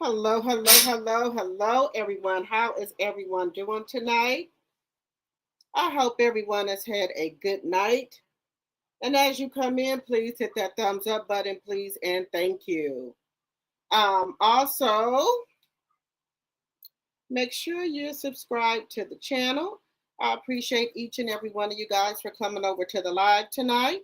Hello, hello, hello, hello, everyone. How is everyone doing tonight? I hope everyone has had a good night. And as you come in, please hit that thumbs up button, please, and thank you. Also, make sure you subscribe to the channel. I appreciate each and every one of you guys for coming over to the live tonight.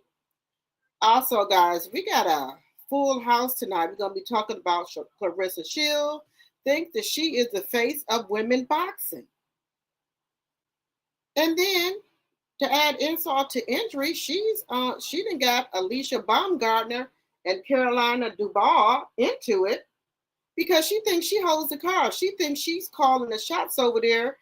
Also, guys, we got a full house tonight. We're going to be talking about Claressa Shields. Think that she is the face of women boxing. And then to add insult to injury, she done got Alicia Baumgartner and Carolina Duval into it because she thinks she holds the card. She thinks she's calling the shots over there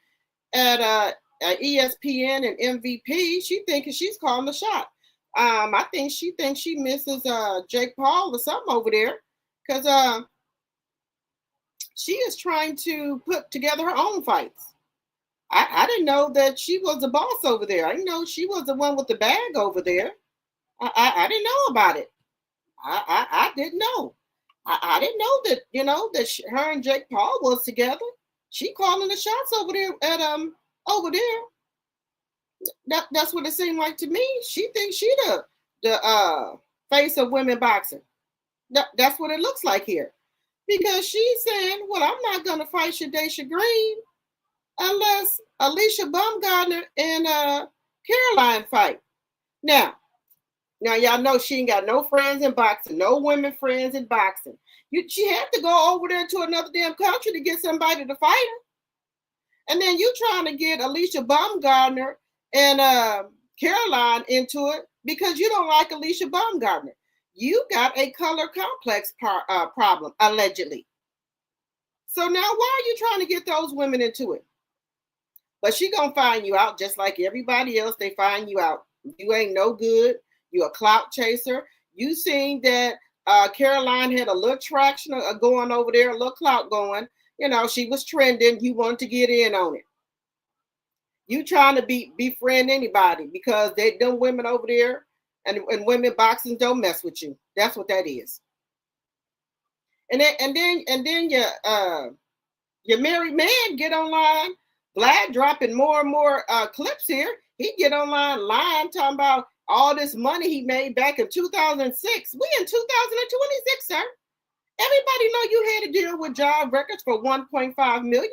at ESPN and MVP. She thinks she's calling the shot. I think she thinks she misses Jake Paul or something over there because she is trying to put together her own fights. I didn't know that she was the boss over there. I didn't know she was the one with the bag over there. I didn't know about it. I didn't know. I didn't know that that her and Jake Paul was together. She calling the shots over there at over there. That's what it seemed like to me. She thinks she the face of women boxing. That's what it looks like here. Because she's saying, well, I'm not gonna fight Shadesha Green unless Alicia Baumgartner and Caroline fight. Now y'all know she ain't got no friends in boxing, no women friends in boxing. She had to go over there to another damn country to get somebody to fight her. And then you trying to get Alicia Baumgartner and Caroline into it because you don't like Alicia Baumgartner. You got a color complex problem, allegedly. So now why are you trying to get those women into it? But she gonna find you out just like everybody else. They find you out. You ain't no good. You a clout chaser. You seen that Caroline had a little traction going over there, a little clout going. You know, she was trending. You wanted to get in on it. You trying to befriend anybody because they them women over there and women boxing don't mess with you. That's what that is. And then your married man get online. Vlad dropping more and more clips here. He get online lying, talking about all this money he made back in 2006. We in 2026, sir. Everybody know you had a deal with Job Records for 1.5 million.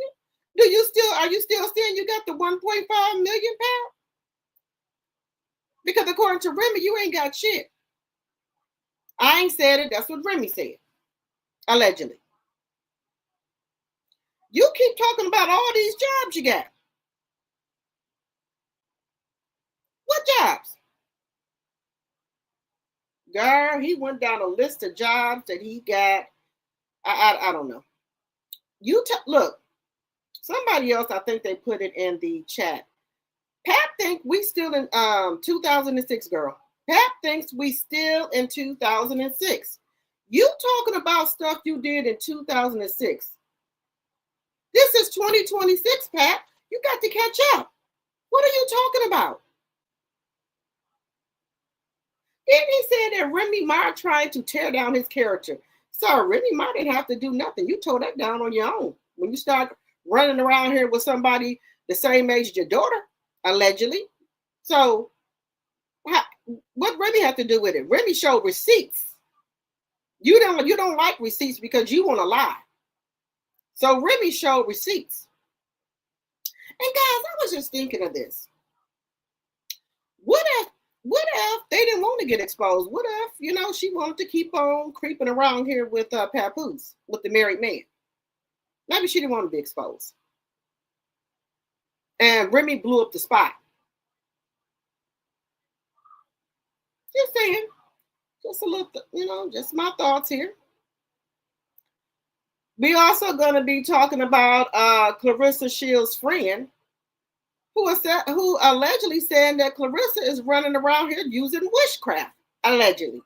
Are you still saying you got the 1.5 million pound? Because according to Remy, you ain't got shit. I ain't said it. That's what Remy said. Allegedly. You keep talking about all these jobs you got. What jobs? Girl, he went down a list of jobs that he got. I don't know. Look, somebody else, I think they put it in the chat. Pap think we still in 2006, girl. Pap thinks we still in 2006. You talking about stuff you did in 2006. This is 2026, Pat. You got to catch up. What are you talking about? Then he said that Remy Ma tried to tear down his character. Sorry, Remy Ma didn't have to do nothing. You tore that down on your own. When you start running around here with somebody the same age as your daughter, allegedly. So, what Remy have to do with it? Remy showed receipts. You don't like receipts because you want to lie. So Remy showed receipts. And guys, I was just thinking of this. What if they didn't want to get exposed? What if, she wanted to keep on creeping around here with Papoose, with the married man? Maybe she didn't want to be exposed. And Remy blew up the spot. Just saying. Just a little, just my thoughts here. We also going to be talking about Claressa Shields' friend, who allegedly saying that Claressa is running around here using witchcraft. Allegedly,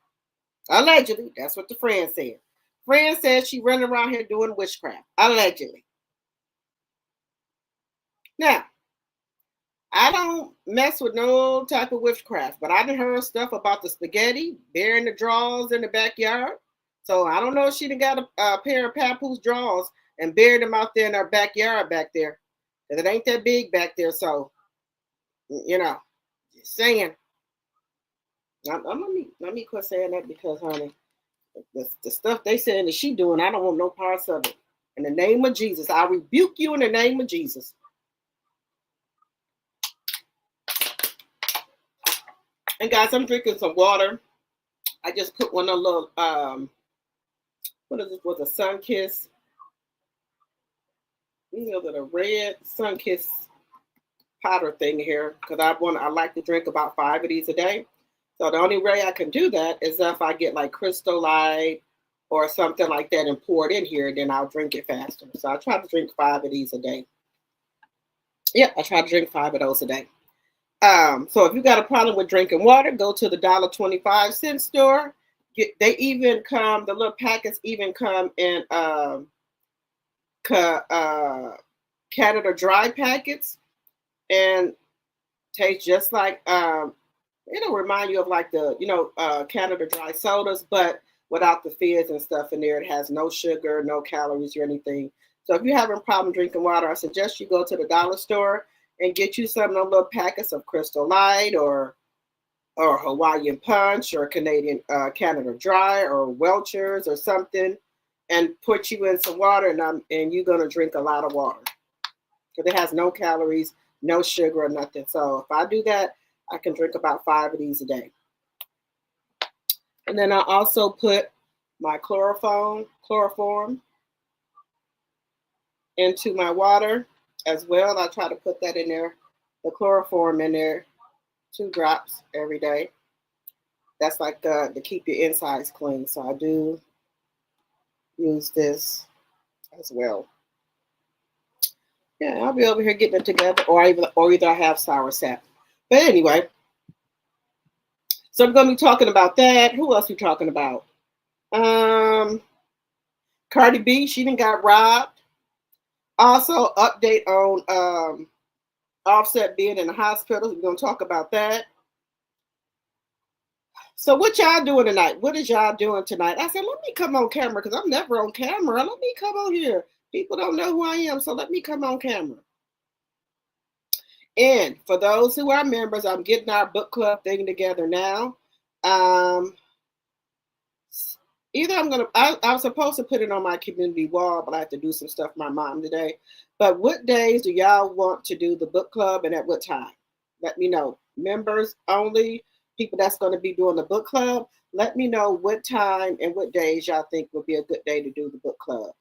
that's what the friend said. Friend said she running around here doing witchcraft. Allegedly. Now, I don't mess with no type of witchcraft, but I done heard stuff about the spaghetti, burying the drawers in the backyard. So I don't know if she done got a pair of Papoose drawers and buried them out there in her backyard back there. Because it ain't that big back there. So, you know, just saying. Let me quit saying that because, honey, the stuff they saying that she doing, I don't want no parts of it. In the name of Jesus, I rebuke you in the name of Jesus. And guys, I'm drinking some water. I just put one of the little, what is this? Was a sun kiss. You know, the red sun kiss powder thing here because I like to drink about 5 of these a day. So the only way I can do that is if I get like Crystal Light or something like that and pour it in here, then I'll drink it faster. So I try to drink 5 of these a day. Yeah, I try to drink 5 of those a day. So if you got a problem with drinking water, go to the $1.25 store. They even come, the little packets even come in Canada Dry packets and taste just like it'll remind you of like the Canada Dry sodas, but without the fizz and stuff in there. It has no sugar, no calories or anything. So if you're having a problem drinking water, I suggest you go to the dollar store and get you some of those little packets of Crystal Light or Hawaiian Punch or Canadian Canada Dry or Welch's or something, and put you in some water, and you're gonna drink a lot of water because it has no calories, no sugar or nothing. So if I do that, I can drink about 5 of these a day. And then I also put my chloroform into my water as well. I try to put that in there, the chloroform in there, 2 drops every day. That's like to keep your insides clean. So I do use this as well. Yeah, I'll be over here getting it together, or either I have sour sap. But anyway, so I'm going to be talking about that. Who else are we talking about? Cardi B, she done got robbed. Also, update on Offset being in the hospital. We're going to talk about that. So what y'all doing tonight? What is y'all doing tonight? I said, let me come on camera because I'm never on camera. Let me come on here. People don't know who I am, so let me come on camera. And for those who are members, I'm getting our book club thing together now. I was supposed to put it on my community wall, but I have to do some stuff with my mom today. But what days do y'all want to do the book club and at what time? Let me know. Members only, people that's going to be doing the book club, let me know what time and what days y'all think would be a good day to do the book club.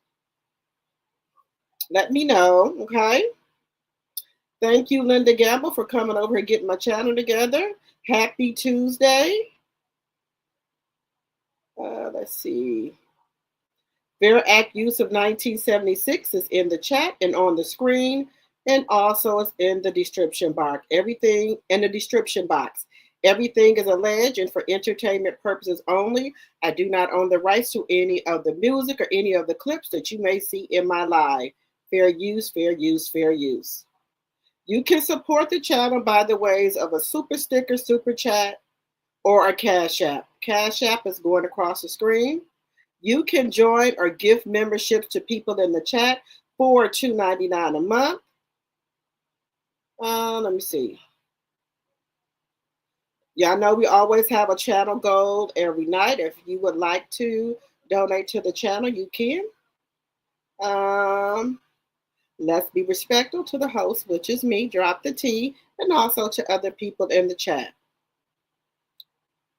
Let me know, okay? Thank you, Linda Gamble, for coming over and getting my channel together. Happy Tuesday. Let's see. Fair Act use of 1976 is in the chat and on the screen, and also it's in the description box. Everything in the description box. Everything is alleged and for entertainment purposes only. I do not own the rights to any of the music or any of the clips that you may see in my live. Fair use, fair use, fair use. You can support the channel by the ways of a super sticker, super chat, or a Cash App. Cash App is going across the screen. You can join or gift memberships to people in the chat for $2.99 a month. Let me see. Y'all know we always have a channel goal every night. If you would like to donate to the channel, you can. Let's be respectful to the host, which is me, Drop the T, and also to other people in the chat.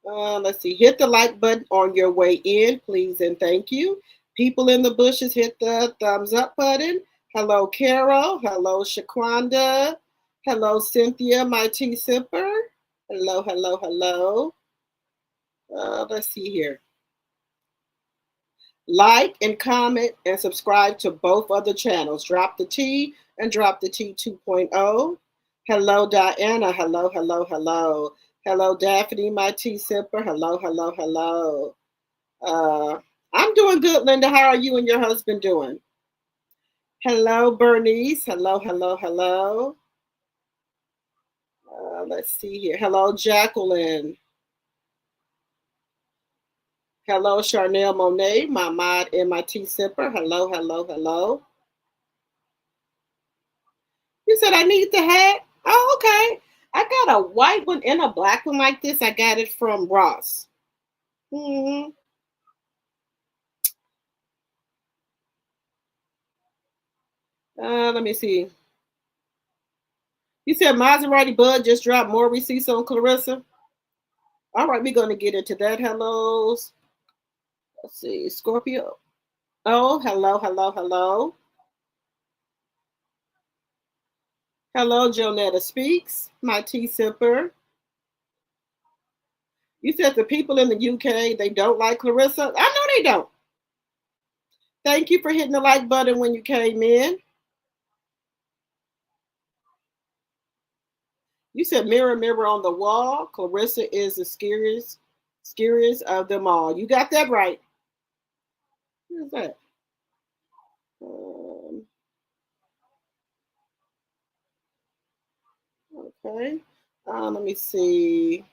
Let's see. Hit the like button on your way in, please and thank you. People in the bushes, hit the thumbs up button. Hello, Carol. Hello, Shaquanda. Hello, Cynthia, my tea sipper. Hello, hello, hello. Let's see here. Like and comment and subscribe to both other channels, Drop the T and Drop the T 2.0. Hello, Diana. Hello, hello, hello. Hello, Daphne, my tea sipper. Hello, hello, hello. I'm doing good, Linda. How are you and your husband doing? Hello, Bernice. Hello, hello, hello. Let's see here. Hello, Jacqueline. Hello, Charnel Monet, my mod MIT sipper. Hello, hello, hello. You said I need the hat? Oh, okay. I got a white one and a black one like this. I got it from Ross. Hmm. Let me see. You said Maserati Bud just dropped more receipts on Claressa. All right, we're going to get into that. Hellos. Let's see. Scorpio. Oh, hello, hello, hello. Hello, Jonetta Speaks, my tea sipper. You said the people in the UK, they don't like Claressa. I know they don't. Thank you for hitting the like button when you came in. You said mirror, mirror on the wall. Claressa is the scariest of them all. You got that right. Who's that? Okay. Let me see.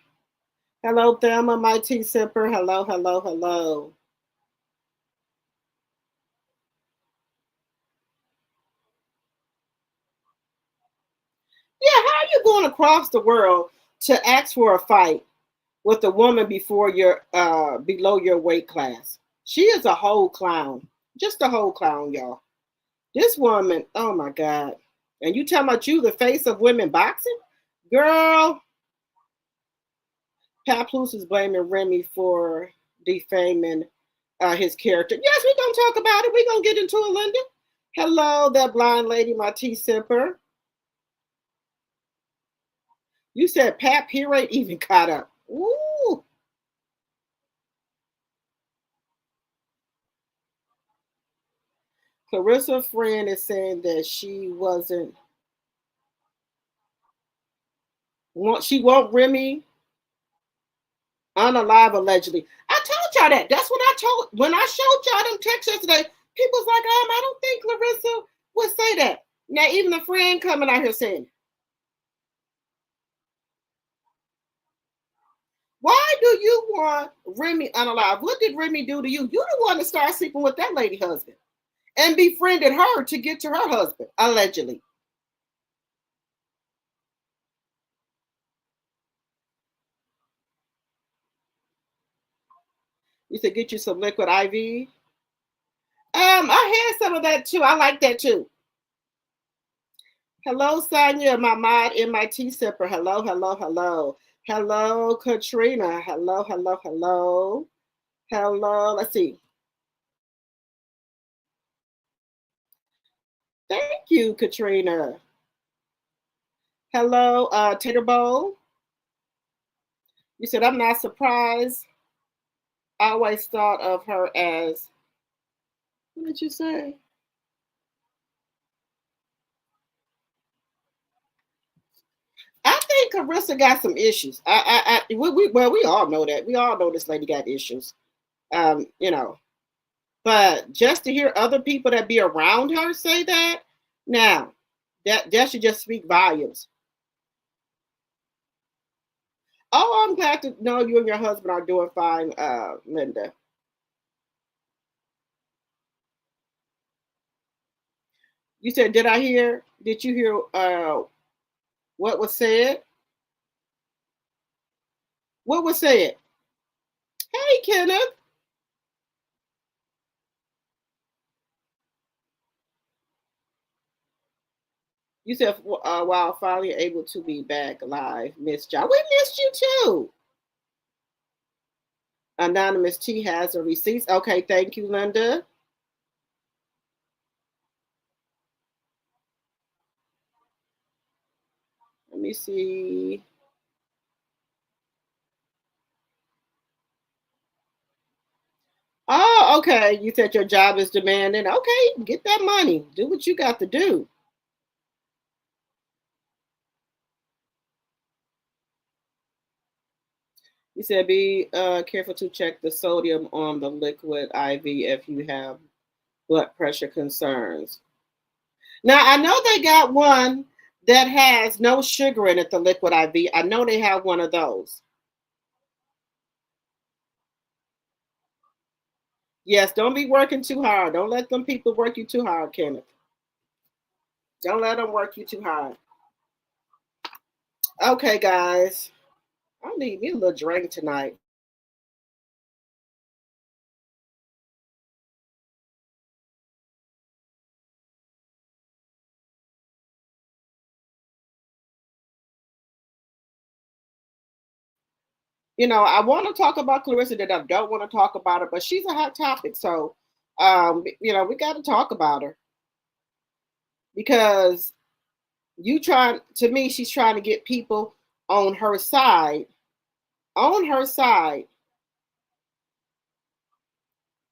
Hello, Thelma, my tea sipper. Hello, hello, hello. Yeah, how are you going across the world to ask for a fight with a woman before your below your weight class? She is a whole clown. Just a whole clown, y'all. This woman, oh my God. And you talking about you the face of women boxing? Girl, Papoose is blaming Remy for defaming his character. Yes, we're going to talk about it. We're going to get into it, Linda. Hello, that blind lady, my tea sipper. You said Pap here ain't even caught up. Ooh. Clarissa friend is saying that she wasn't, she won't Remy unalive allegedly. I told y'all that. That's what I told when I showed y'all them texts yesterday. People's like, I don't think Clarissa would say that. Now even a friend coming out here saying, why do you want Remy unalive? What did Remy do to you? You the one to start sleeping with that lady husband and befriended her to get to her husband, allegedly. You said get you some liquid IV. I had some of that too. I like that too. Hello, Sonia, my mod MIT sipper. Hello, hello, hello. Hello, Katrina. Hello, hello, hello. Hello, let's see. Thank you, Katrina. Hello, Tater Bowl. You said, I'm not surprised. I always thought of her as, what did you say? I think Claressa got some issues. We all know that. We all know this lady got issues. You know, but just to hear other people that be around her say that, now that should just speak volumes. Oh, I'm glad to know you and your husband are doing fine, Linda. You said, did I hear? Did you hear what was said? What was said? Hey, Kenneth. You said, while finally able to be back live, Miss John. We missed you too. Anonymous T has a receipt. Okay, thank you, Linda. Let me see. Oh, okay. You said your job is demanding. Okay, get that money. Do what you got to do. You said be careful to check the sodium on the liquid IV if you have blood pressure concerns. Now, I know they got one that has no sugar in it, the liquid IV. I know they have one of those. Yes, don't be working too hard. Don't let them people work you too hard, Kenneth. Don't let them work you too hard. Okay, guys. I need me a little drink tonight. I want to talk about Claressa, that I don't want to talk about her, but she's a hot topic. So, we got to talk about her because to me, she's trying to get people on her side, on her side.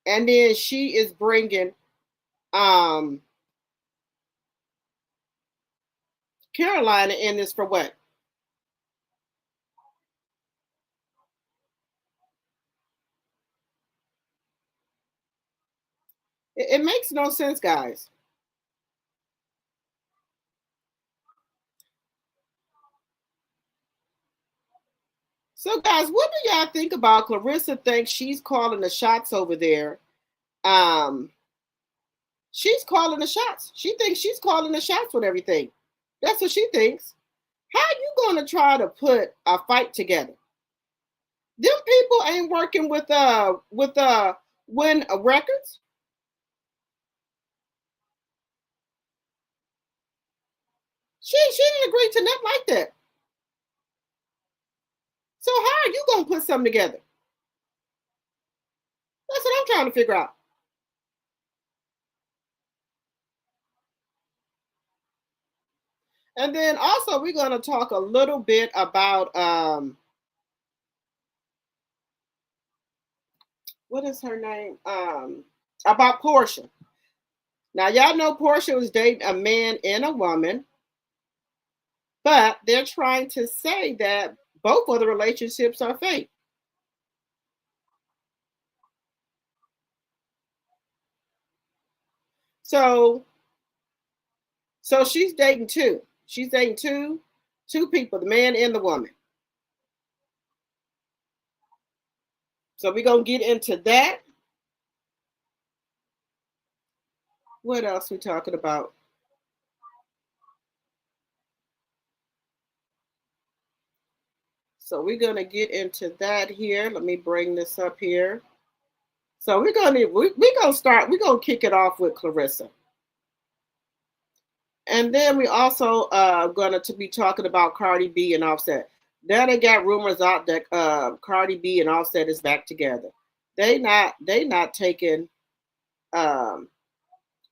And then she is bringing um, Carolina in this for what? It makes no sense, guys. So, guys, what do y'all think about Claressa? Thinks she's calling the shots over there. Um, she's calling the shots. She thinks she's calling the shots with everything. That's what she thinks. How you gonna try to put a fight together? Them people ain't working with win records. She didn't agree to nothing like that. So how are you gonna put something together? That's what I'm trying to figure out. And then also we're gonna talk a little bit about what is her name? About Portia. Now y'all know Portia was dating a man and a woman, but they're trying to say that both of the relationships are fake. So so she's dating two. She's dating two people, the man and the woman. So we're gonna get into that. What else we talking about? So we're gonna get into that here. Let me bring this up here. So we're gonna kick it off with Claressa. And then we also going to be talking about Cardi B and Offset. Now they got rumors out that Cardi B and Offset is back together. They not taking um,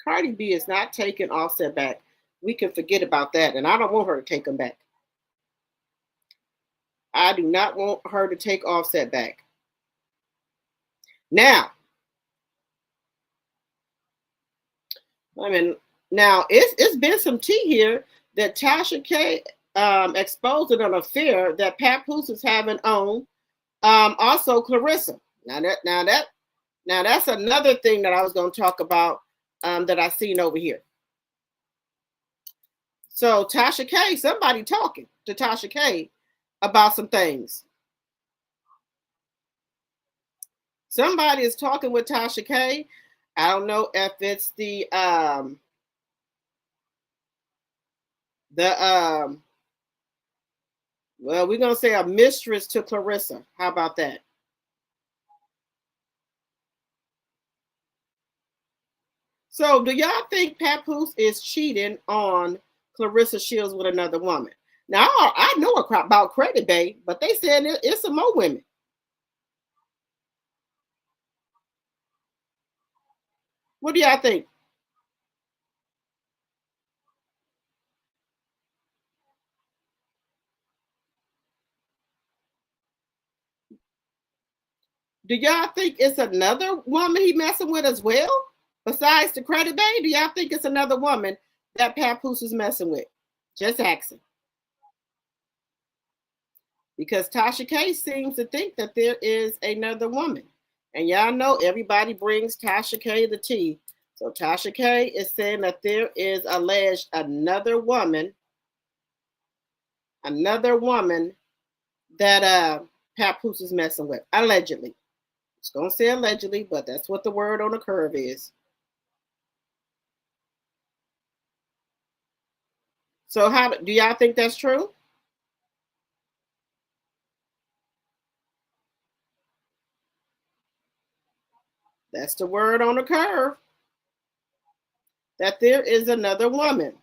Cardi B is not taking Offset back. We can forget about that, and I don't want her to take him back. I do not want her to take Offset back. Now, I mean, now it's been some tea here that Tasha K exposed an affair that Papoose is having on also Claressa. Now that's another thing that I was going to talk about that I seen over here. So Tasha K, somebody talking to Tasha K about some things. Somebody is talking with Tasha K. I don't know if it's the well, we're gonna say a mistress to Claressa. How about that? So, do y'all think Papoose is cheating on Claressa Shields with another woman? Now, I know about Credit Bay, but they said it's some more women. What do y'all think? Do y'all think it's another woman he messing with as well? Besides the Credit Bay, do y'all think it's another woman that Papoose is messing with? Just asking. Because Tasha K seems to think that there is another woman. And y'all know everybody brings Tasha K the tea. So Tasha K is saying that there is alleged another woman that Papoose is messing with, allegedly. It's gonna say allegedly, but that's what the word on the curve is. So how do y'all think that's true? That's the word on the curve. That there is another woman.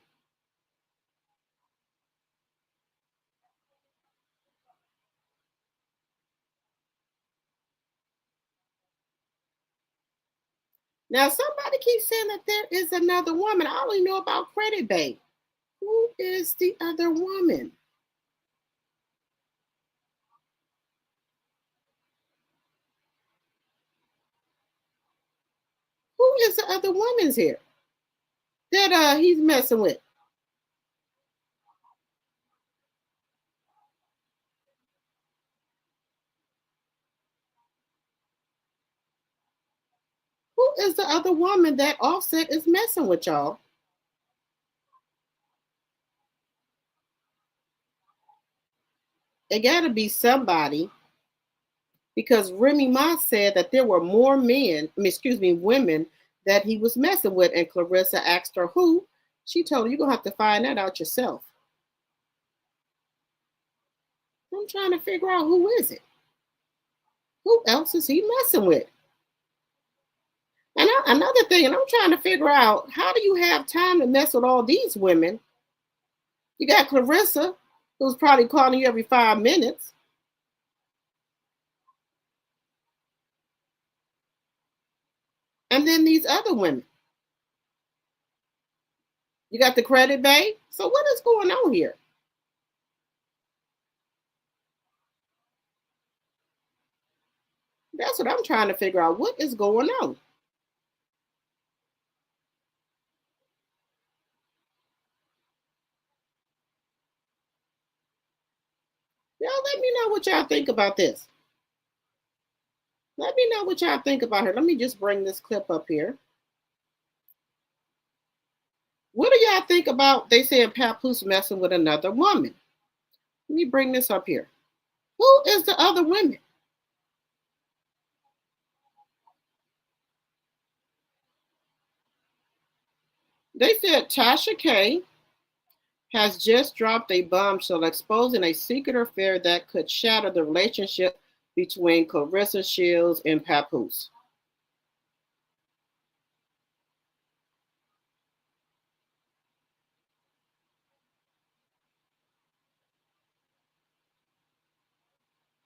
Now somebody keeps saying that there is another woman. I only know about Credit Bay. Who is the other woman? Who is the other woman's here that he's messing with? Who is the other woman that Offset is messing with, y'all? It got to be somebody because Remy Ma said that there were more women that he was messing with, and Claressa asked her who. She told her, "You're gonna have to find that out yourself." I'm trying to figure out who is it. Who else is he messing with? And another thing, and I'm trying to figure out how do you have time to mess with all these women? You got Claressa, who's probably calling you every 5 minutes. And then these other women. You got the Credit Bay. So what is going on here? That's what I'm trying to figure out. What is going on? Y'all let me know what y'all think about this. Let me know what y'all think about her. Let me just bring this clip up here. What do y'all think about they saying Papoose messing with another woman? Let me bring this up here. Who is the other women? They said Tasha K has just dropped a bombshell exposing a secret affair that could shatter the relationship between Claressa Shields and Papoose.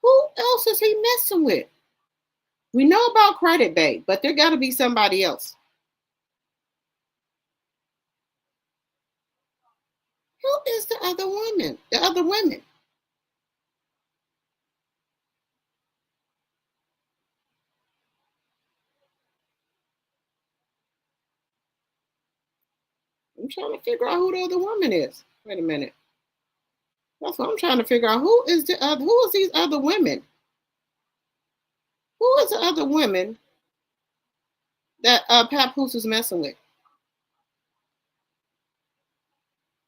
Who else is he messing with? We know about Credit Bay, but there got to be somebody else. Who is the other woman? The other women? I'm trying to figure out who the other woman is. Wait a minute. That's what I'm trying to figure out. Who is the other? Who is these other women? Who is the other women that Papoose is messing with?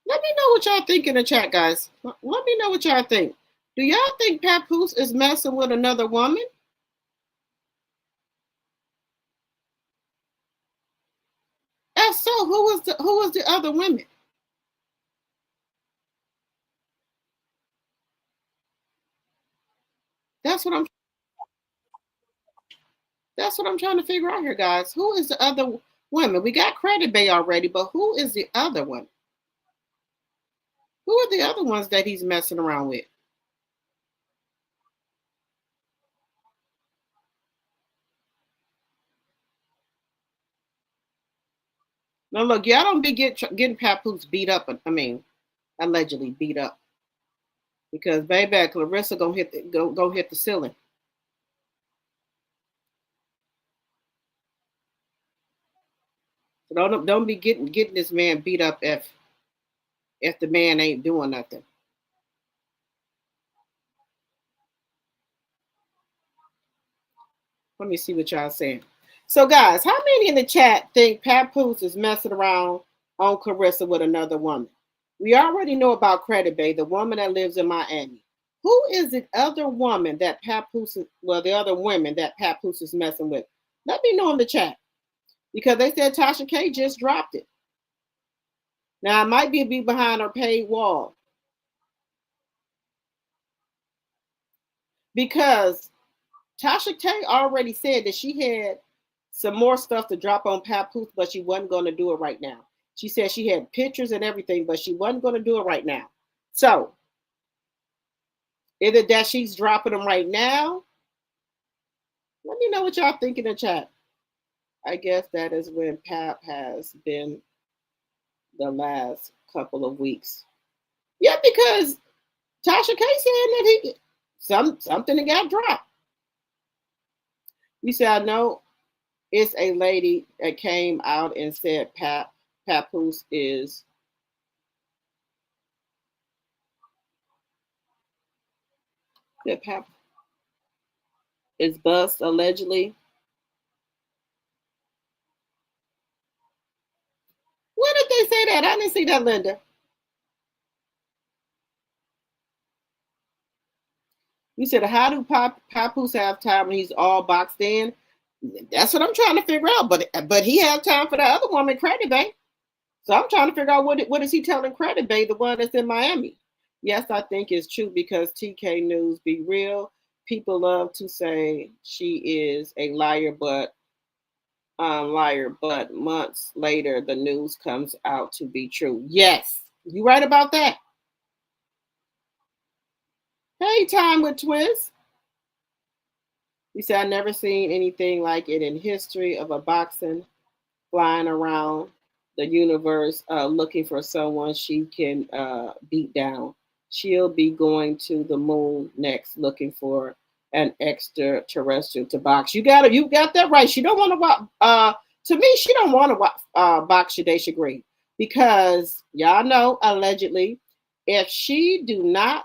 Let me know what y'all think in the chat, guys. Let me know what y'all think. Do y'all think Papoose is messing with another woman? If so, who is the other women? That's what I'm That's what I'm trying to figure out here, guys. Who is the other women? We got Credit Bay already, but who is the other one? Who are the other ones that he's messing around with? Now, look, y'all don't be getting Papoose beat up. I mean, allegedly beat up because baby, Claressa gonna hit the ceiling. So don't be getting this man beat up if the man ain't doing nothing. Let me see what y'all saying. So, guys, how many in the chat think Papoose is messing around on Claressa with another woman? We already know about Credit Bay, the woman that lives in Miami. Who is the other woman that Papoose is, well, the other women that Papoose is messing with? Let me know in the chat because they said Tasha K just dropped it. Now, it might be behind her paid wall because Tasha K already said that she had some more stuff to drop on Papoose, but she wasn't going to do it right now. She said she had pictures and everything, but she wasn't going to do it right now. So, either that she's dropping them right now. Let me know what y'all think in the chat. I guess that is when Pap has been the last couple of weeks. Yeah, because Tasha K said that something that got dropped. You said I know it's a lady that came out and said Papoose is Pap is bust allegedly. Where did they say that? I didn't see that, Linda. You said, how do Papoose have time when he's all boxed in? That's what I'm trying to figure out. But he had time for that other woman, Credit Bay. So I'm trying to figure out what is he telling Credit Bay, the one that's in Miami. Yes, I think it's true because TK News be real. People love to say she is a liar, but months later the news comes out to be true. Yes, you right about that. Hey, Time with Twist. You said I never seen anything like it in history of a boxing flying around the universe looking for someone she can beat down. She'll be going to the moon next looking for an extraterrestrial to box. You got that right. She don't want to box. To me, she don't want to box Shadesha Green because y'all know allegedly, if she do not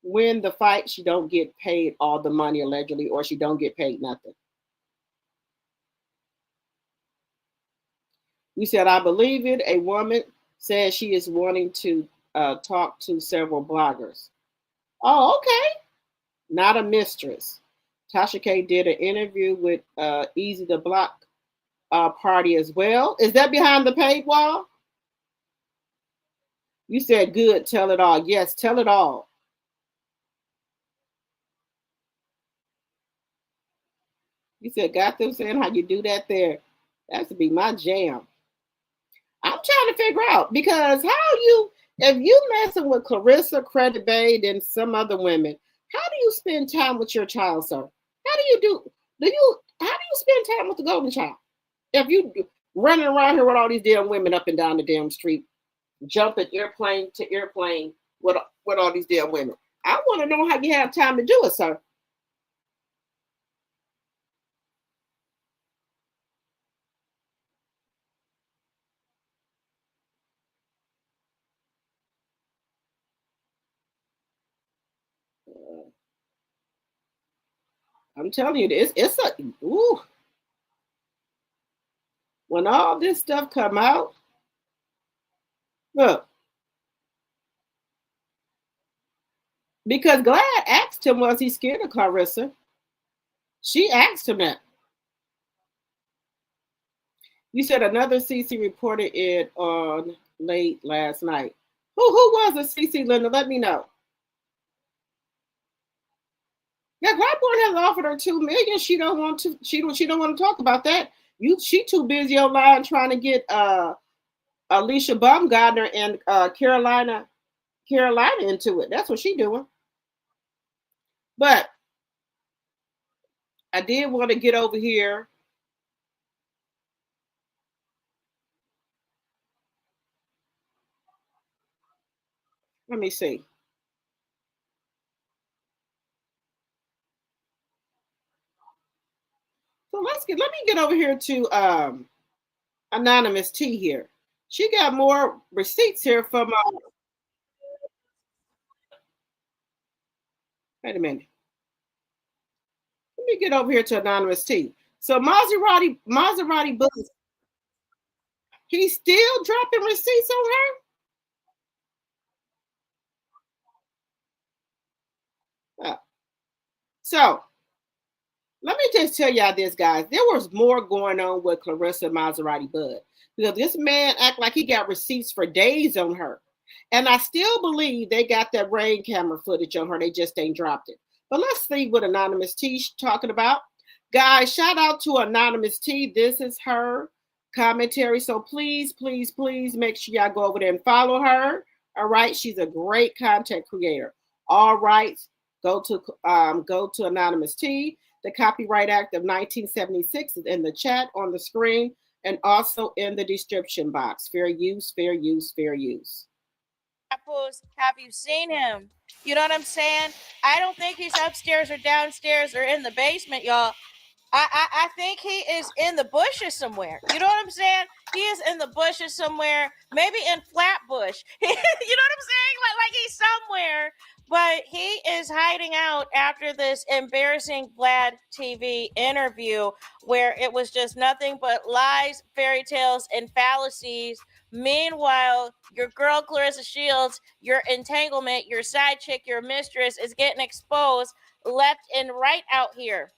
win the fight, she don't get paid all the money allegedly, or she don't get paid nothing. You said, I believe it. A woman says she is wanting to talk to several bloggers. Oh, okay. Not a mistress. Tasha K did an interview with Easy the Block Party as well. Is that behind the paid wall? You said, good, tell it all. Yes, tell it all. You said, got them saying how you do that there. That would be my jam. I'm trying to figure out because if you messing with Claressa, Credit Bay, and some other women, how do you spend time with your child, sir? How do you spend time with the golden child? If you running around here with all these damn women up and down the damn street, jumping airplane to airplane with all these damn women. I want to know how you have time to do it, sir. I'm telling you, it's a ooh. When all this stuff come out, look, because Glad asked him, was he scared of Claressa? She asked him that. You said another CC reported it on late last night. Who was a CC, Linda? Let me know. Yeah, Blackburn has offered her $2 million. She don't want to. She don't want to talk about that. She too busy online trying to get Alicia Baumgartner and Carolina into it. That's what she doing. But I did want to get over here. Let me see. So let me get over here to Anonymous T here. She got more receipts here from wait a minute. Let me get over here to Anonymous T. So Maserati Books, he's still dropping receipts on her? Uh, so let me just tell y'all this, guys. There was more going on with Claressa Maserati Bud because this man act like he got receipts for days on her. And I still believe they got that rain camera footage on her. They just ain't dropped it. But let's see what Anonymous T's talking about. Guys, shout out to Anonymous T. This is her commentary. So please, please, please make sure y'all go over there and follow her. All right. She's a great content creator. All right. Go to Anonymous T. The Copyright Act of 1976 is in the chat on the screen and also in the description box. Fair use, fair use, fair use. Papoose, have you seen him? You know what I'm saying? I don't think he's upstairs or downstairs or in the basement, y'all. I think he is in the bushes somewhere. You know what I'm saying? He is in the bushes somewhere, maybe in Flatbush. You know what I'm saying? Like he's somewhere, but he is hiding out after this embarrassing Vlad TV interview where it was just nothing but lies, fairy tales, and fallacies. Meanwhile, your girl Claressa Shields, your entanglement, your side chick, your mistress is getting exposed left and right out here.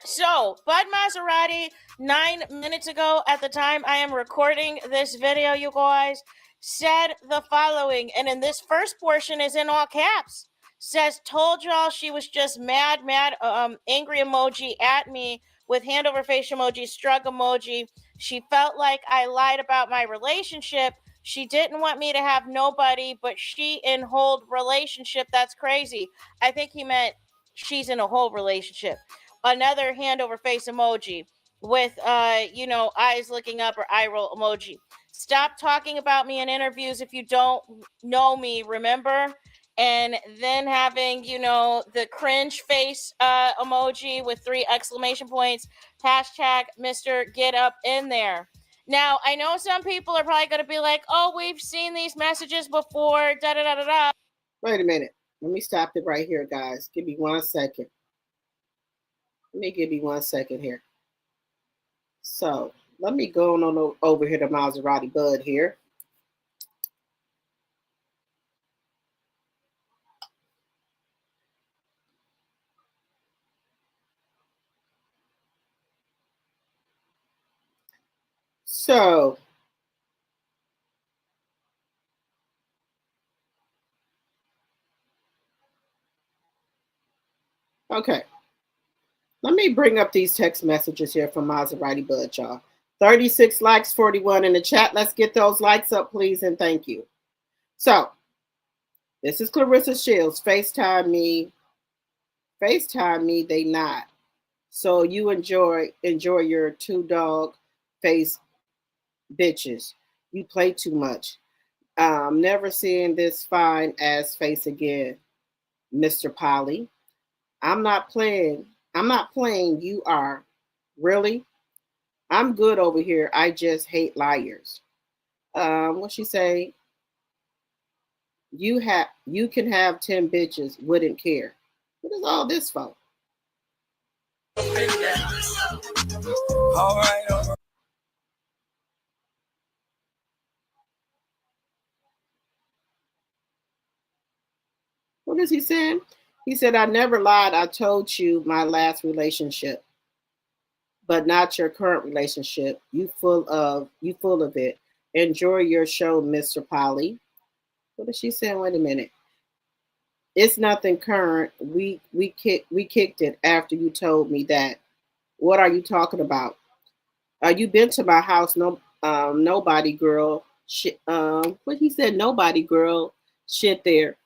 So, Bud Maserati, 9 minutes ago, at the time I am recording this video, you guys, said the following, and in this first portion is in all caps. Says, told y'all she was just mad, angry emoji at me with hand over face emoji, shrug emoji. She felt like I lied about my relationship. She didn't want me to have nobody, but she in hold relationship. That's crazy. I think he meant she's in a whole relationship. Another hand over face emoji with eyes looking up or eye roll emoji. Stop talking about me in interviews if you don't know me, remember? And then having the cringe face emoji with 3 exclamation points, hashtag Mr. Get Up in there. Now, I know some people are probably going to be like, oh, we've seen these messages before, da da da da da. Wait a minute. Let me stop it right here, guys. Give me 1 second. Let me give you 1 second here. So let me go on over here to Maserati Bud here. So okay. Let me bring up these text messages here from Maserati Bud, y'all. 36 likes, 41 in the chat. Let's get those likes up, please, and thank you. So, this is Claressa Shields. FaceTime me, they not. So you enjoy your 2 dog face bitches. You play too much. Never seeing this fine ass face again, Mr. Polly. I'm not playing. You are. Really? I'm good over here. I just hate liars. What she say? You can have 10 bitches, wouldn't care. What is all this for? All right. What is he saying? He said, I never lied. I told you my last relationship, but not your current relationship. You full of it. Enjoy your show, Mr. Polly. What is she saying? Wait a minute. It's nothing current. We kicked it after you told me that. What are you talking about? You been to my house? No, nobody, girl. Shit. What he said? Nobody, girl. Shit there.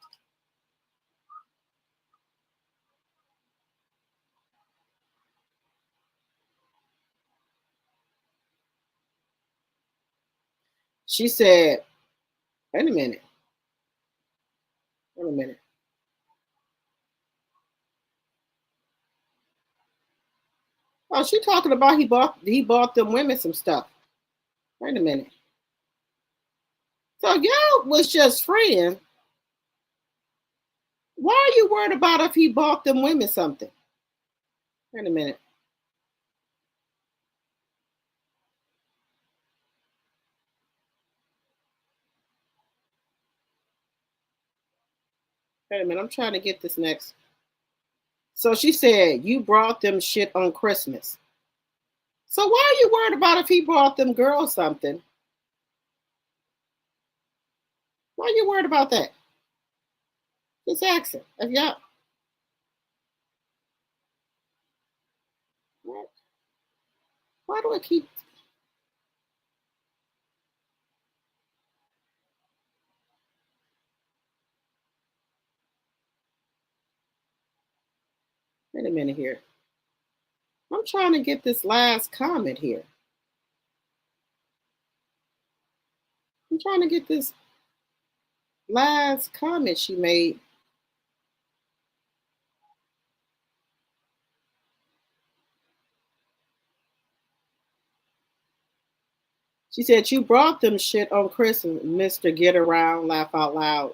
She said, wait a minute. Wait a minute. Oh, she talking about he bought them women some stuff. Wait a minute. So y'all was just friends. Why are you worried about if he bought them women something? Wait a minute. Wait a minute. I'm trying to get this next. So she said, you brought them shit on Christmas. So why are you worried about if he brought them girls something? Why are you worried about that? Just ask it. Yeah. Why do I keep... Wait a minute here. I'm trying to get this last comment here. I'm trying to get this last comment she made. She said, you brought them shit on Christmas, Mr. Get Around, Laugh Out Loud.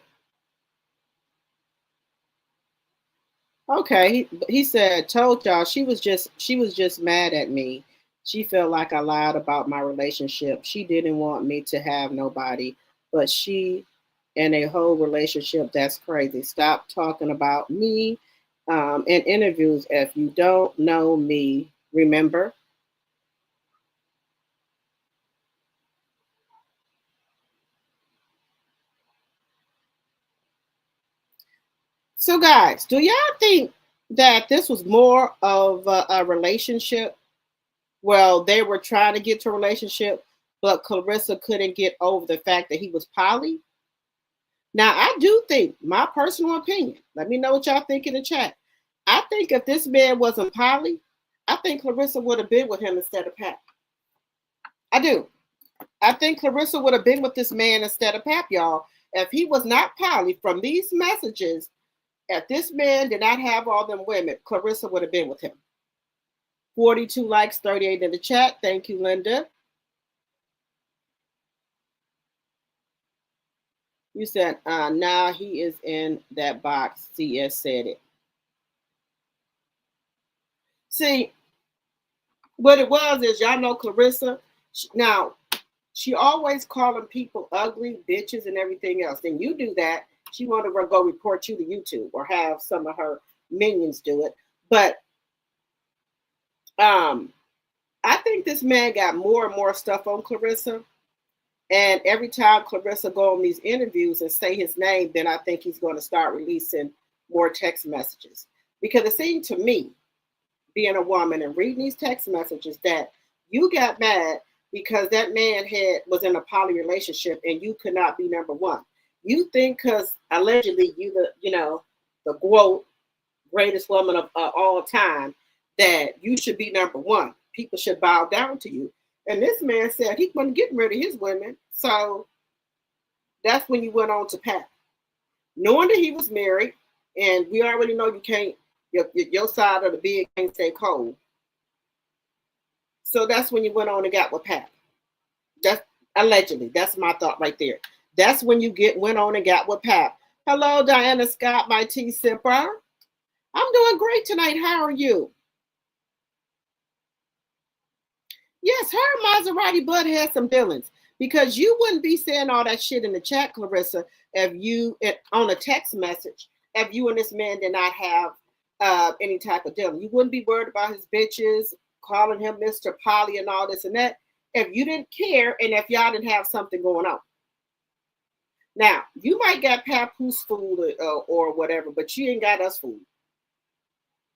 Okay, he said, told y'all she was just mad at me. She felt like I lied about my relationship. She didn't want me to have nobody, but she in a whole relationship. That's crazy. Stop talking about me in interviews if you don't know me. Remember? So, guys, do y'all think that this was more of a relationship? Well, they were trying to get to a relationship, but Claressa couldn't get over the fact that he was poly. Now, I do think, my personal opinion, let me know what y'all think in the chat. I think if this man wasn't poly, I think Claressa would have been with him instead of Pap. I do. I think Claressa would have been with this man instead of Pap, y'all. If he was not poly, from these messages, if this man did not have all them women, Claressa would have been with him. 42 likes, 38 in the chat. Thank you, Linda. You said, nah, he is in that box. CS said it. See, what it was is, y'all know Claressa. Now, she always calling people ugly, bitches, and everything else. Then you do that, she want to go report you to YouTube or have some of her minions do it. But I think this man got more and more stuff on Claressa. And every time Claressa go on these interviews and say his name, then I think he's going to start releasing more text messages. Because it seemed to me, being a woman and reading these text messages, that you got mad because that man was in a poly relationship and you could not be number one. You think because allegedly you the greatest woman of all time, that you should be number one. People should bow down to you. And this man said he wasn't getting rid of his women. So that's when you went on to Pat. Knowing that he was married, and we already know you can't, your side of the bed can't stay cold. So that's when you went on and got with Pat. That's allegedly. That's my thought right there. That's when you went on and got with Pat. Hello, Diana Scott, my tea sipper. I'm doing great tonight. How are you? Yes, her Maserati butt has some feelings, because you wouldn't be saying all that shit in the chat, Claressa, if you on a text message, if you and this man did not have any type of deal. You wouldn't be worried about his bitches, calling him Mr. Polly and all this and that, if you didn't care and if y'all didn't have something going on. Now, you might got Papoose food or whatever, but you ain't got us food.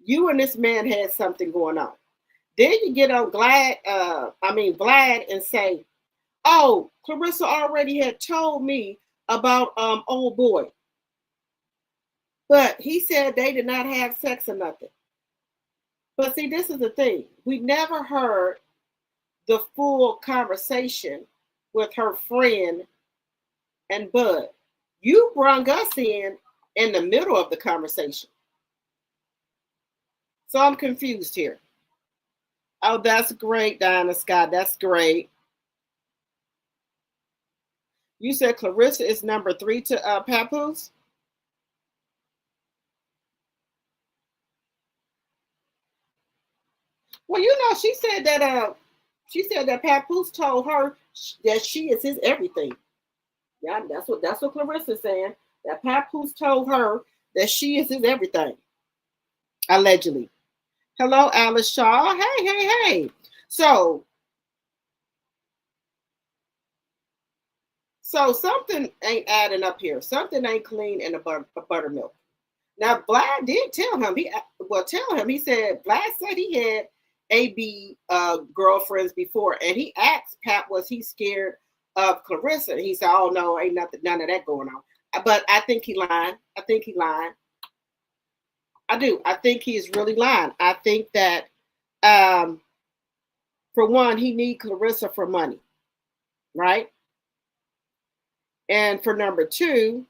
You and this man had something going on. Then you get on Vlad and say, oh, Claressa already had told me about old boy. But he said they did not have sex or nothing. But see, this is the thing. We never heard the full conversation with her friend and Bud. You brought us in the middle of the conversation. So I'm confused here. Oh, that's great, Diana Scott. That's great. You said Claressa is number 3 to Papoose? Well, she said that Papoose told her that she is his everything. Yeah, that's what Claressa is saying. That Papoose told her that she is his everything. allegedly. Hello, Alice Shaw. Hey, hey, hey. So something ain't adding up here. Something ain't clean in a buttermilk. Now, Vlad did tell him. He said Vlad said he had AB girlfriends before, and he asked Pat, was he scared of Claressa? And he said, "Oh no, ain't none of that going on." But I think he lying. I think he lying. I do. I think he's really lying. I think that, for one, he need Claressa for money, right? And for number two,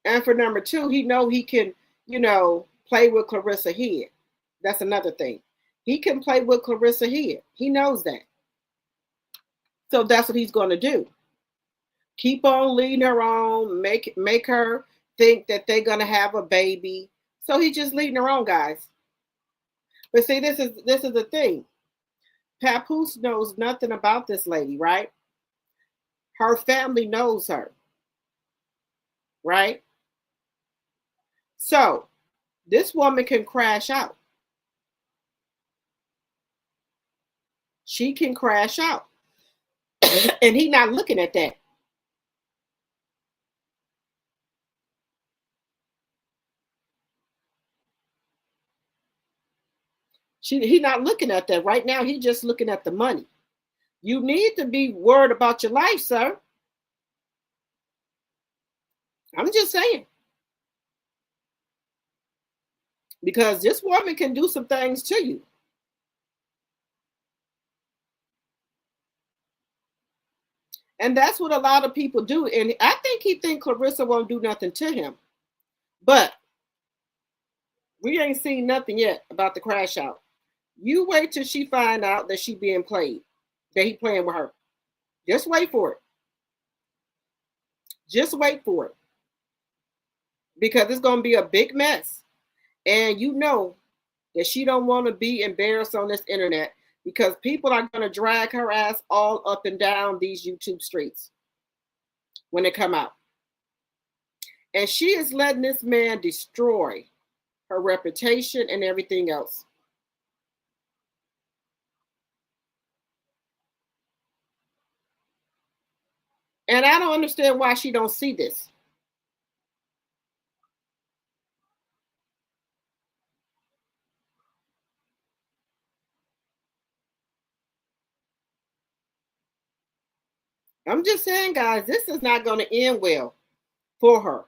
he know he can, play with Claressa head. That's another thing. He can play with Claressa head. He knows that. So that's what he's going to do. Keep on leading her on, make her think that they're going to have a baby. So he's just leading her on, guys. But see, this is the thing. Papoose knows nothing about this lady, right? Her family knows her, right? So this woman can crash out. She can crash out. And he's not looking at that. He's not looking at that right now. He's just looking at the money. You need to be worried about your life, sir. I'm just saying. Because this woman can do some things to you. And that's what a lot of people do. And I think he thinks Claressa won't do nothing to him. But we ain't seen nothing yet about the crash out. You wait till she find out that she being played, that he playing with her. Just wait for it. Just wait for it. Because it's going to be a big mess. And you know that she don't want to be embarrassed on this internet, because people are going to drag her ass all up and down these YouTube streets when they come out. And she is letting this man destroy her reputation and everything else. And I don't understand why she don't see this. I'm just saying, guys, this is not going to end well for her.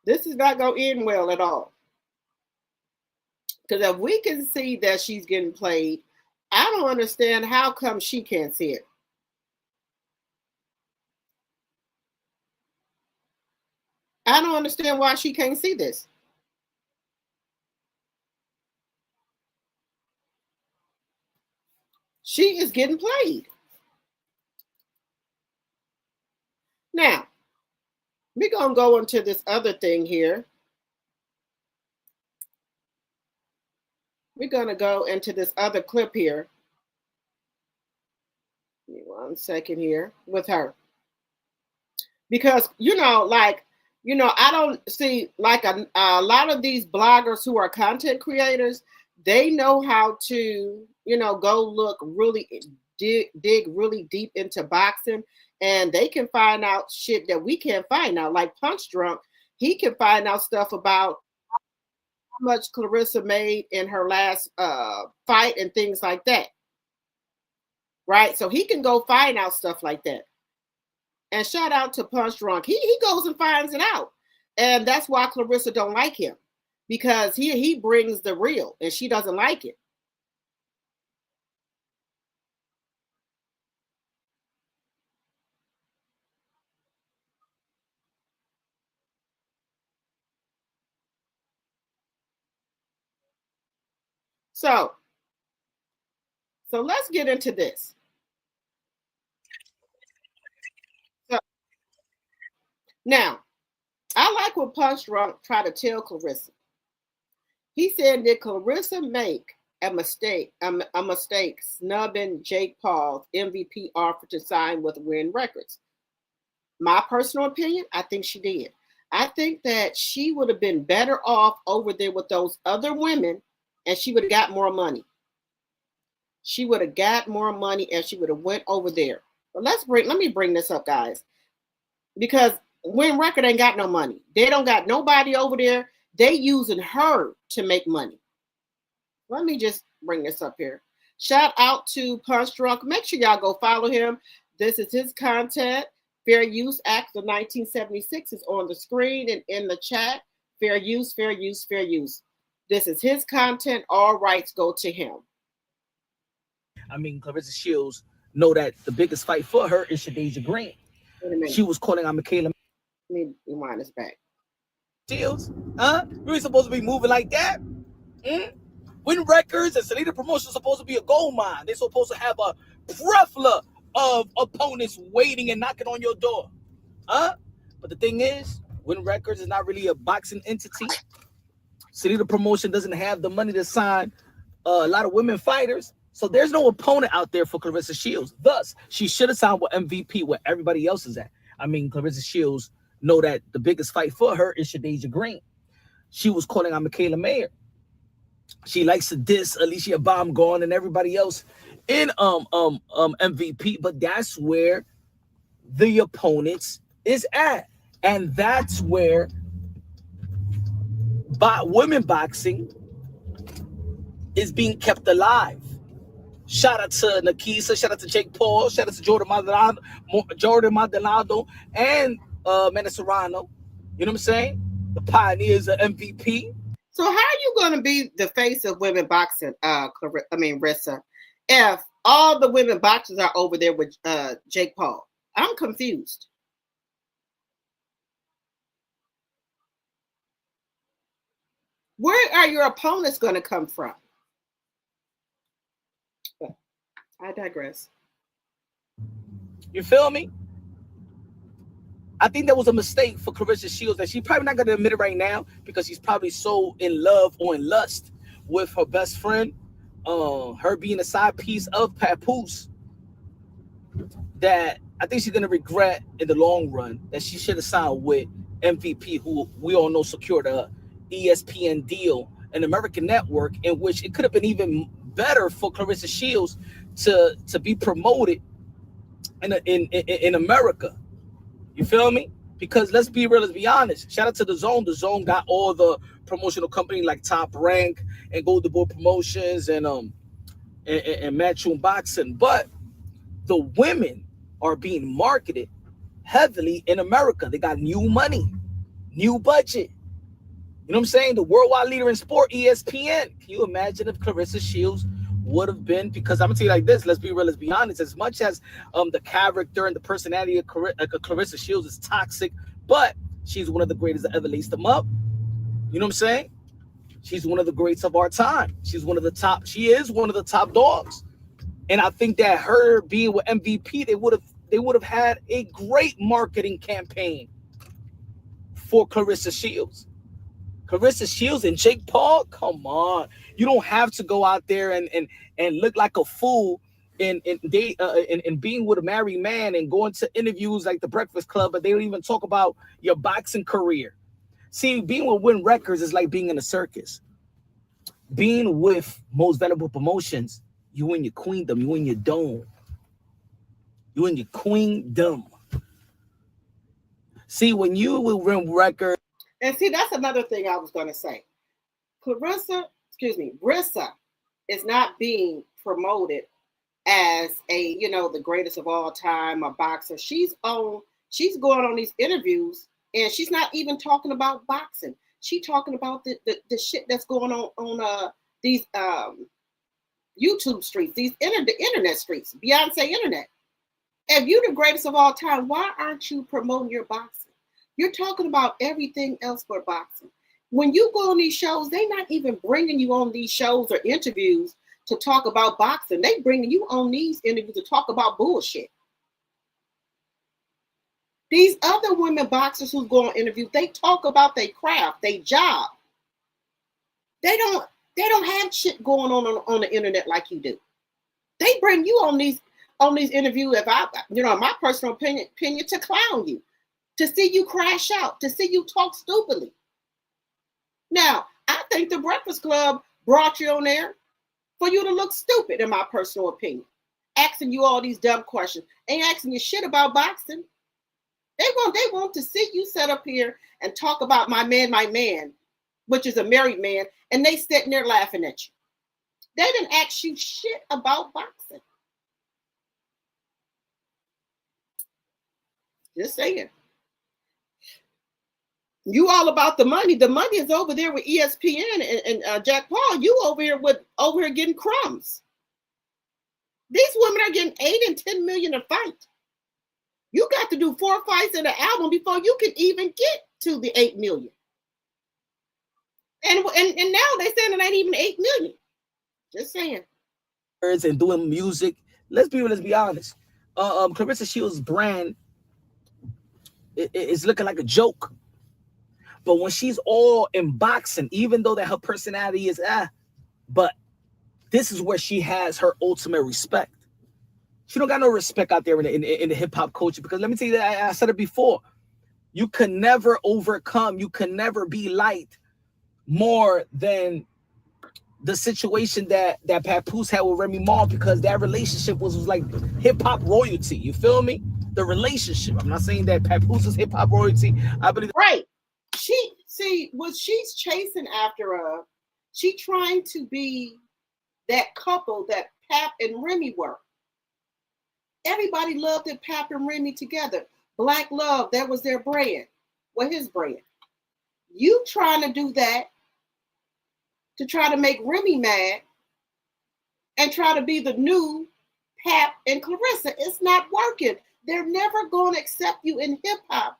This is not going to end well at all. Because if we can see that she's getting played, I don't understand how come she can't see it. I don't understand why she can't see this. She is getting played. Now, we're going to go into this other thing here. We're going to go into this other clip here. Give me 1 second here with her. Because, I don't see, like, a lot of these bloggers who are content creators, they know how to, go look really, dig really deep into boxing, and they can find out shit that we can't find out. Like Punch Drunk, he can find out stuff about how much Claressa made in her last fight and things like that. Right? So he can go find out stuff like that. And shout out to Punch Drunk. He goes and finds it out. And that's why Claressa don't like him. Because he brings the real and she doesn't like it. So let's get into this. So, now, I like what Punch Drunk tried to tell Claressa. He said, did Claressa make a mistake snubbing Jake Paul's MVP offer to sign with Win Records? My personal opinion, I think she did. I think that she would have been better off over there with those other women, and she would have got more money. She would have got more money, and she would have went over there. But let me bring this up, guys, because Win Record ain't got no money. They don't got nobody over there. They using her to make money. Let me just bring this up here. Shout out to Punch Drunk. Make sure y'all go follow him. This is his content. Fair Use Act of 1976 is on the screen and in the chat. Fair use, fair use, fair use. This is his content. All rights go to him. I mean, Claressa Shields know that the biggest fight for her is Shadeja Green. She was calling on Michaela. Let me rewind this back. Shields, you ain't supposed to be moving like that. Win Records and Selena Promotions supposed to be a gold mine. They're supposed to have a plethora of opponents waiting and knocking on your door. But the thing is, Win Records is not really a boxing entity. Selena Promotion doesn't have the money to sign a lot of women fighters. So there's no opponent out there for Claressa Shields. Thus, she should have signed with MVP where everybody else is at. I mean, Claressa Shields know that the biggest fight for her is Shadeja Green. She was calling on Michaela Mayer. She likes to diss Alicia Baumgarten and everybody else in MVP, but that's where the opponents is at. And that's where women boxing is being kept alive. Shout out to Nakisa, shout out to Jake Paul, shout out to Jordan Maldonado, and Manny Serrano. You know what I'm saying? The pioneers of MVP. So how are you going to be the face of women boxing, Rissa, if all the women boxers are over there with Jake Paul? I'm confused. Where are your opponents going to come from? I digress. You feel me? I think that was a mistake for Claressa Shields that she's probably not going to admit it right now because she's probably so in love or in lust with her best friend, her being a side piece of Papoose, that I think she's going to regret in the long run that she should have signed with MVP, who we all know secured a ESPN deal, an American network, in which it could have been even better for Claressa Shields to be promoted in America. You feel me? Because let's be real, let's be honest. Shout out to The Zone. The Zone got all the promotional company like Top Rank and Golden Boy Promotions and Matchroom Boxing. But the women are being marketed heavily in America. They got new money, new budget. You know what I'm saying? The worldwide leader in sport, ESPN. Can you imagine if Claressa Shields would have been? Because I'm gonna tell you like this, let's be real, let's be honest. As much as the character and the personality of Claressa Shields is toxic, but she's one of the greatest that ever laced them up. You know what I'm saying? She's one of the greats of our time. She is one of the top dogs. And I think that her being with MVP, they would have had a great marketing campaign for Claressa Shields. Claressa Shields and Jake Paul, come on. You don't have to go out there and look like a fool in being with a married man and going to interviews like the Breakfast Club, but they don't even talk about your boxing career. See, being with Win Records is like being in a circus. Being with Most Valuable Promotions, you in your queendom, you in your dome. You in your queendom. See, when you will Win Records. And see, that's another thing I was going to say. Rissa is not being promoted as the greatest of all time, a boxer. She's going on these interviews and she's not even talking about boxing. She's talking about the shit that's going on these YouTube streets, the internet streets, Beyonce internet. If you're the greatest of all time, why aren't you promoting your boxing? You're talking about everything else but boxing. When you go on these shows, they're not even bringing you on these shows or interviews to talk about boxing. They bringing you on these interviews to talk about bullshit. These other women boxers who go on interviews, they talk about their craft, their job. They don't have shit going on the internet like you do. They bring you on these on these interviews, if I, my personal opinion, to clown you, to see you crash out, to see you talk stupidly. Now, I think the Breakfast Club brought you on there for you to look stupid, in my personal opinion. Asking you all these dumb questions. Ain't asking you shit about boxing. They want to see you set up here and talk about my man, which is a married man, and they sitting there laughing at you. They didn't ask you shit about boxing. Just saying. You all about the money. The money is over there with ESPN and Jack Paul. You over here getting crumbs. These women are getting 8 and 10 million a fight. You got to do 4 fights in an album before you can even get to the 8 million. And now they're saying it ain't even 8 million. Just saying. And doing music. Let's be honest. Claressa Shields' brand is looking like a joke. But when she's all in boxing, even though that her personality is but this is where she has her ultimate respect. She don't got no respect out there in the hip hop culture, because let me tell you that I said it before. You can never overcome. You can never be liked more than the situation that Papoose had with Remy Ma, because that relationship was like hip hop royalty. You feel me? The relationship. I'm not saying that Papoose is hip hop royalty. I believe right. What she's chasing after she trying to be that couple that Pap and Remy were. Everybody loved it, Pap and Remy together. Black love, that was their brand. Well, his brand. You trying to do that to try to make Remy mad and try to be the new Pap and Claressa. It's not working. They're never going to accept you in hip hop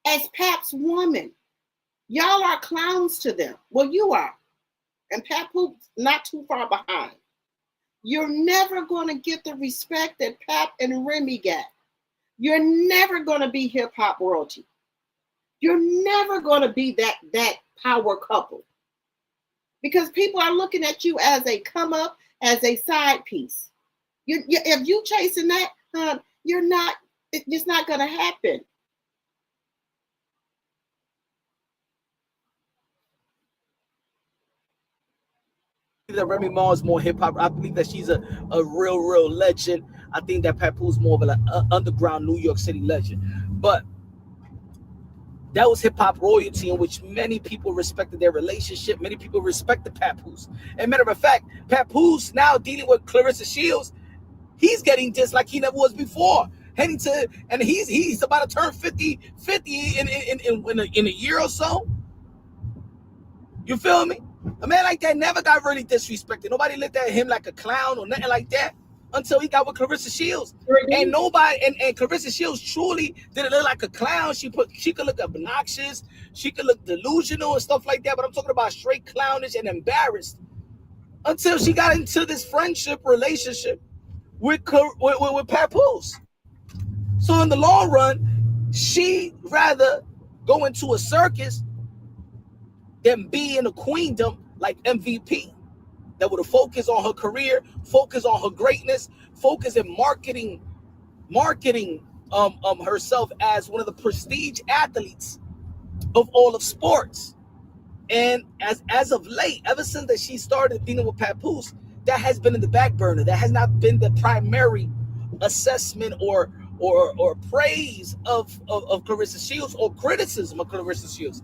as Pap's woman. Y'all are clowns to them. Well, you are. And Papoose not too far behind. You're never going to get the respect that Pap and Remy got. You're never going to be hip hop royalty. You're never going to be that power couple. Because people are looking at you as a come up, as a side piece. If you chasing that, it's not going to happen. that Remy Ma is more hip hop. I believe that she's a real legend. I think that Papoose is more of an underground New York City legend. But that was hip hop royalty, in which many people respected their relationship. Many people respected Papoose. And matter of fact, Papoose now dealing with Claressa Shields, he's getting just like he never was before. Heading to, and he's about to turn 50 in a year or so. You feel me? A man like that never got really disrespected. Nobody looked at him like a clown or nothing like that until he got with Claressa Shields. And nobody, and Claressa Shields truly didn't look like a clown. She could look obnoxious, she could look delusional and stuff like that. But I'm talking about straight clownish and embarrassed until she got into this friendship relationship with Papoose. So in the long run, she'd rather go into a circus than be in a queendom like MVP, that would have focused on her career, focus on her greatness, focus in marketing herself as one of the prestige athletes of all of sports. And as of late, ever since that she started dealing with Papoose, that has been in the back burner. That has not been the primary assessment or praise of Claressa Shields or criticism of Claressa Shields.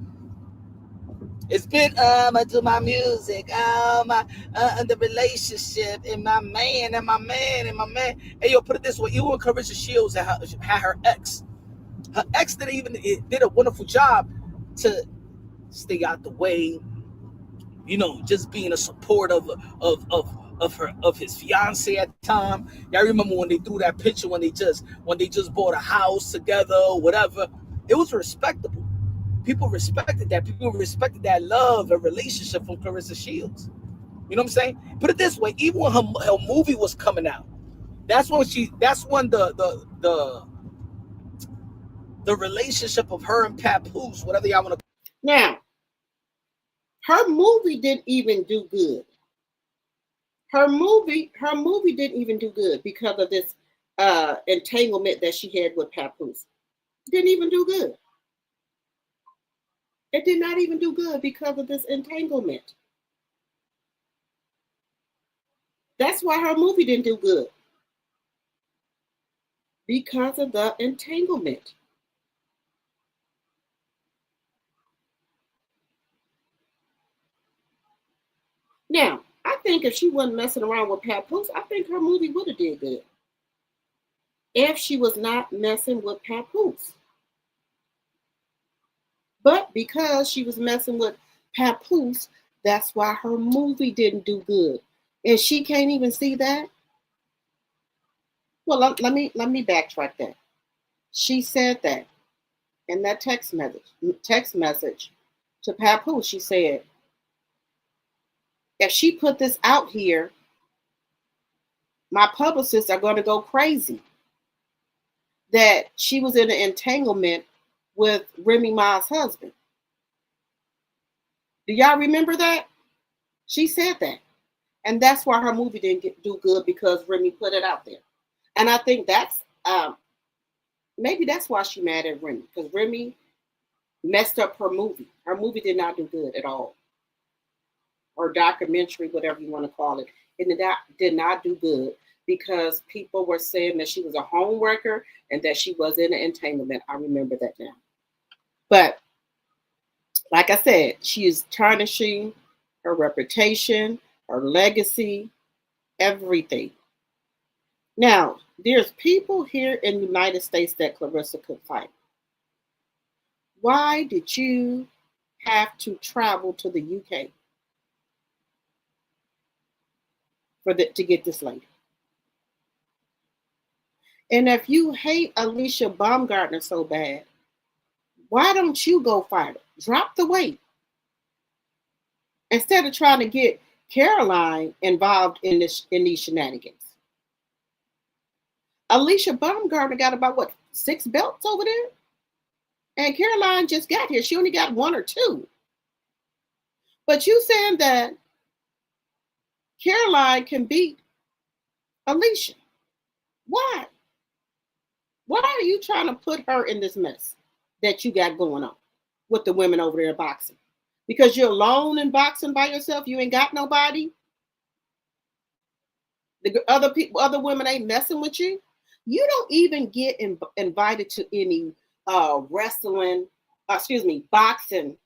It's been I do my music, the relationship, and my man. Hey, yo, put it this way: even when Claressa Shields had her ex did a wonderful job to stay out the way. You know, just being a support of his fiance at the time. Y'all remember when they threw that picture when they just bought a house together or whatever? It was respectable. People respected that. People respected that love and relationship from Claressa Shields. You know what I'm saying? Put it this way: even when her movie was coming out, that's when the relationship of her and Papoose, whatever y'all want to. Now, her movie didn't even do good. Her movie didn't even do good because of this entanglement that she had with Papoose. Didn't even do good. It did not even do good because of this entanglement. That's why her movie didn't do good. Because of the entanglement. Now, I think if she wasn't messing around with Papoose, I think her movie would have did good. If she was not messing with Papoose. But because she was messing with Papoose, that's why her movie didn't do good. And she can't even see that. Well, let me backtrack that. She said that in that text message to Papoose. She said, if she put this out here, my publicists are going to go crazy. That she was in an entanglement with Remy Ma's husband. Do y'all remember that? She said that. And that's why her movie didn't do good, because Remy put it out there. And I think that's, maybe that's why she's mad at Remy, because Remy messed up her movie. Her movie did not do good at all. Or documentary, whatever you want to call it. It did not do good because people were saying that she was a homewrecker and that she was in an entanglement. I remember that now. But like I said, she is tarnishing her reputation, her legacy, everything. Now, there's people here in the United States that Claressa could fight. Why did you have to travel to the UK to get this lady? And if you hate Alicia Baumgartner so bad, why don't you go fight her? Drop the weight. Instead of trying to get Caroline involved in these shenanigans. Alicia Baumgartner got about 6 belts over there? And Caroline just got here. She only got 1 or 2. But you saying that Caroline can beat Alicia. Why? Why are you trying to put her in this mess that you got going on with the women over there boxing? Because you're alone in boxing by yourself? You ain't got nobody? The other women ain't messing with you? You don't even get invited to any boxing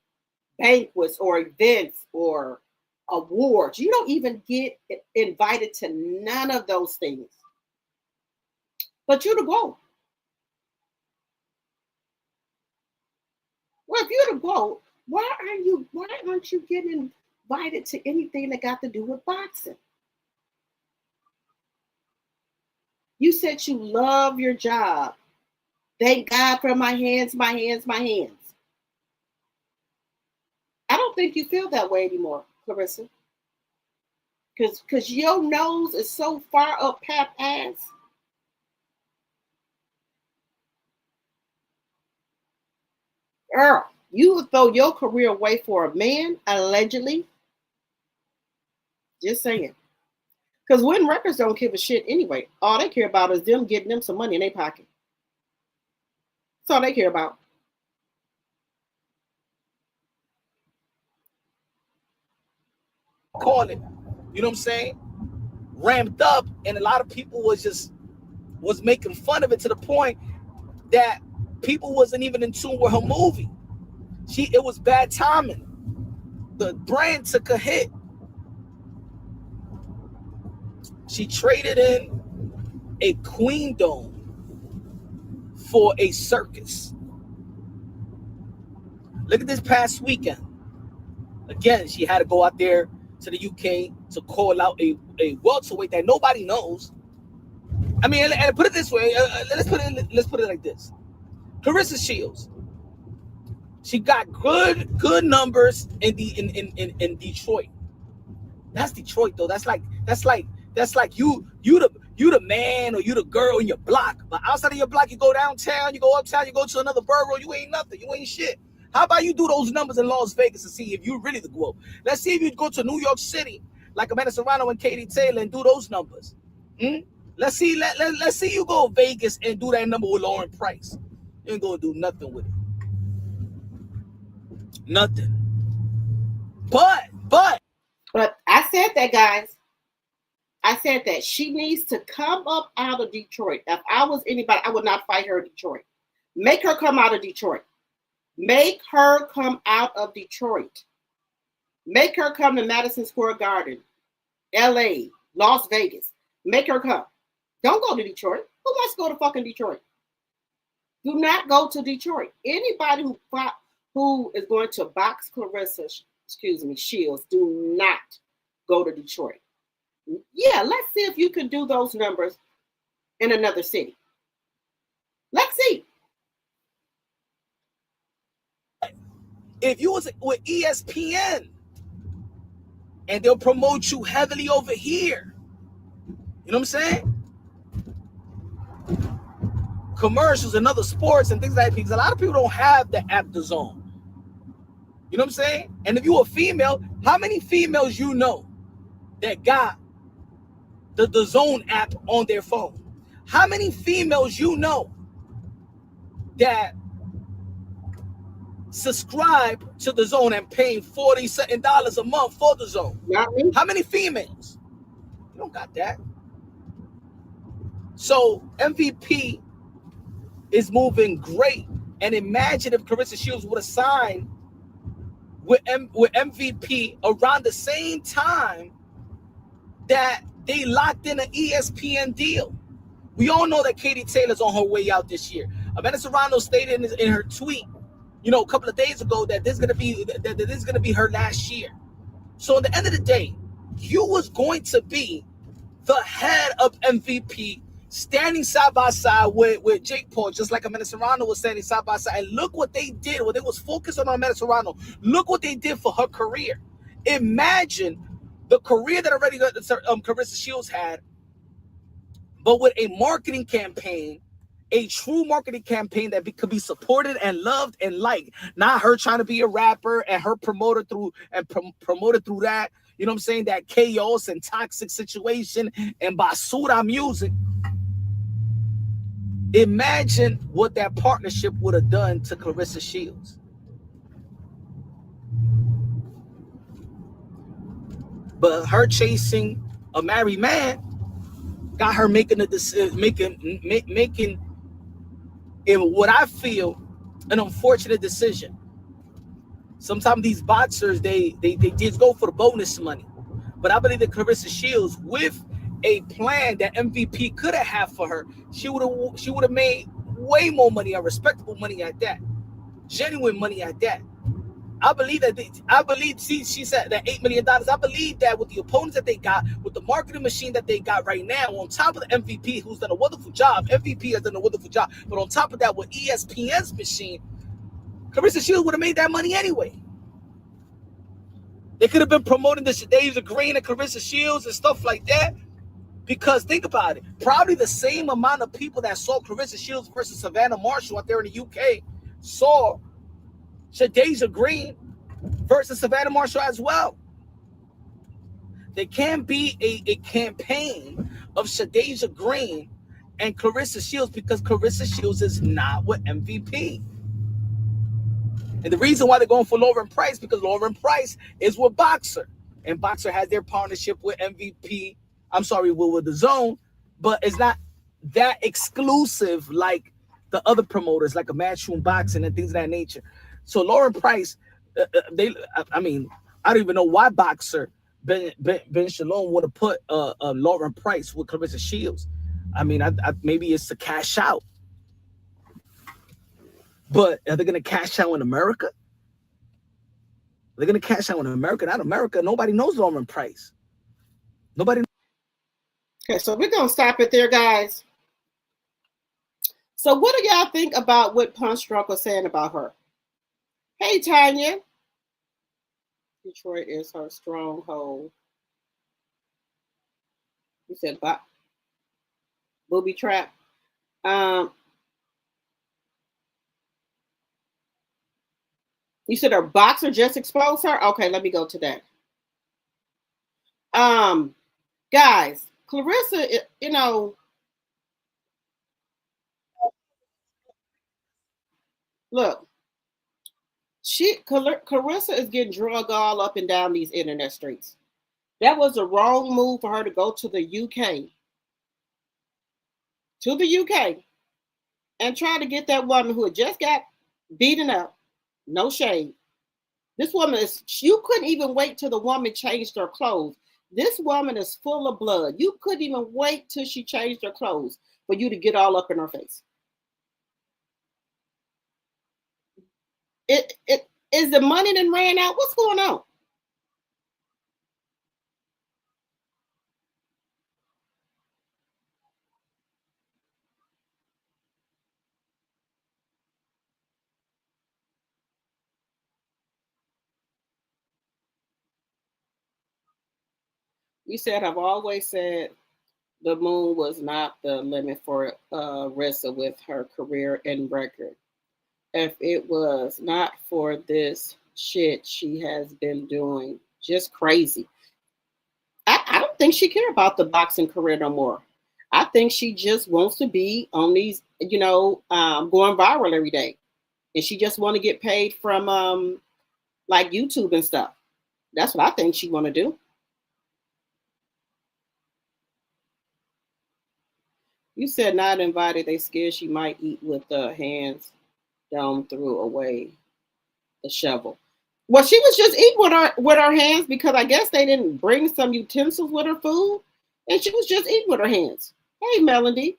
banquets or events or awards. You don't even get invited to none of those things. But you're the GOAT. Well, if you're the GOAT, why aren't you getting invited to anything that got to do with boxing? You said you love your job. Thank God for my hands, my hands, my hands. I don't think you feel that way anymore, Claressa. Because your nose is so far up Pap ass. Earl, you would throw your career away for a man, allegedly. Just saying. Because Win Records don't give a shit anyway. All they care about is them getting them some money in their pocket. That's all they care about. Call it, you know what I'm saying? Ramped up, and a lot of people was making fun of it to the point that people wasn't even in tune with her movie. It was bad timing. The brand took a hit. She traded in a queendom for a circus. Look at this past weekend. Again, she had to go out there to the UK to call out a welterweight that nobody knows. I mean, and put it this way. Let's put it like this. Claressa Shields. She got good numbers in Detroit. That's Detroit though. That's like you the man or you the girl in your block. But outside of your block, you go downtown, you go uptown, you go to another borough, you ain't nothing. You ain't shit. How about you do those numbers in Las Vegas to see if you really the GOAT? Let's see if you go to New York City like Amanda Serrano and Katie Taylor and do those numbers. Let's see you go to Vegas and do that number with Lauren Price. You ain't gonna do nothing with it. Nothing. But I said that, guys. I said that she needs to come up out of Detroit. If I was anybody, I would not fight her in Detroit. Make her come out of Detroit. Make her come out of Detroit. Make her come to Madison Square Garden, LA, Las Vegas. Make her come. Don't go to Detroit. Who wants to go to fucking Detroit? Do not go to Detroit. Anybody who is going to box Claressa, Shields, do not go to Detroit. Yeah, let's see if you can do those numbers in another city. Let's see. If you was with ESPN and they'll promote you heavily over here, you know what I'm saying? Commercials and other sports and things like that, because a lot of people don't have the app DAZN. You know what I'm saying? And if you're a female, how many females you know that got the DAZN app on their phone? How many females you know that subscribe to DAZN and paying $40 a month for DAZN? Not me. How many females? You don't got that. So MVP is moving great. And imagine if Claressa Shields would have signed with MVP around the same time that they locked in an ESPN deal. We all know that Katie Taylor's on her way out this year. Amanda Serrano stated in her tweet, you know, a couple of days ago that this is gonna be her last year. So at the end of the day, you was going to be the head of MVP, standing side by side with Jake Paul, just like Amanda Serrano was standing side by side. And look what they did. When they was focused on Amanda Serrano, look what they did for her career. Imagine the career that already Claressa Shields had, but with a marketing campaign, a true marketing campaign that could be supported and loved and liked. Not her trying to be a rapper and her promoted through that. You know what I'm saying? That chaos and toxic situation and basura music. Imagine what that partnership would have done to Claressa Shields. But her chasing a married man got her making a decision, making in what I feel an unfortunate decision. Sometimes these boxers they just go for the bonus money. But I believe that Claressa Shields, with a plan that MVP could have had for her, she would have made way more money, and respectable money at that, genuine money at that. I believe she said that $8 million. I believe that with the opponents that they got, with the marketing machine that they got right now, on top of the MVP, who's done a wonderful job, MVP has done a wonderful job, but on top of that, with ESPN's machine, Claressa Shields would have made that money anyway. They could have been promoting the Shadaves of Green and Claressa Shields and stuff like that. Because think about it, probably the same amount of people that saw Claressa Shields versus Savannah Marshall out there in the UK saw Shadasia Green versus Savannah Marshall as well. There can be a campaign of Shadasia Green and Claressa Shields because Claressa Shields is not with MVP. And the reason why they're going for Lauren Price, because Lauren Price is with Boxer. And Boxer has their partnership with MVP. I'm sorry, with the Zone, but it's not that exclusive like the other promoters, like a Matchroom Boxing and things of that nature. So Lauren Price, I don't even know why Boxer Ben Shalom would have put Lauren Price with Claressa Shields. I mean, maybe it's to cash out. But are they going to cash out in America? They're going to cash out in America. Not America. Nobody knows Lauren Price. Nobody. Okay, so we're going to stop it there, guys. So what do y'all think about what Punch Drunk was saying about her? Hey, Tanya. Detroit is her stronghold. You said booby trap. You said her boxer just exposed her? Okay, let me go to that. Guys, Claressa, Look, Claressa is getting drugged all up and down these internet streets. That was the wrong move for her to go to the UK. To the UK and try to get that woman who had just got beaten up. No shade. This woman is, you couldn't even wait till the woman changed her clothes. This woman is full of blood. You couldn't even wait till she changed her clothes for you to get all up in her face. It is the money that ran out. What's going on? You said, I've always said the moon was not the limit for Ressa with her career and record. If it was not for this shit she has been doing, just crazy. I don't think she care about the boxing career no more. I think she just wants to be on these, going viral every day, and she just want to get paid from like YouTube and stuff. That's what I think she want to do. You said not invited. They scared she might eat with the hands down, threw away the shovel. Well, she was just eating with her hands because I guess they didn't bring some utensils with her food, and she was just eating with her hands. Hey, Melody.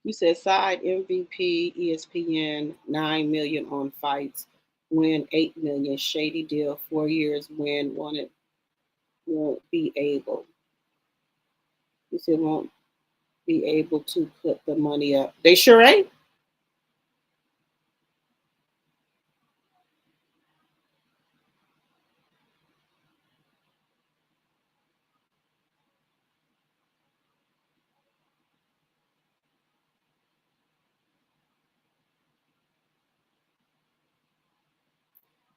You said side MVP, ESPN, 9 million on fights, win 8 million. Shady deal, 4 years, win, won't be able. You said won't be able to put the money up. They sure ain't.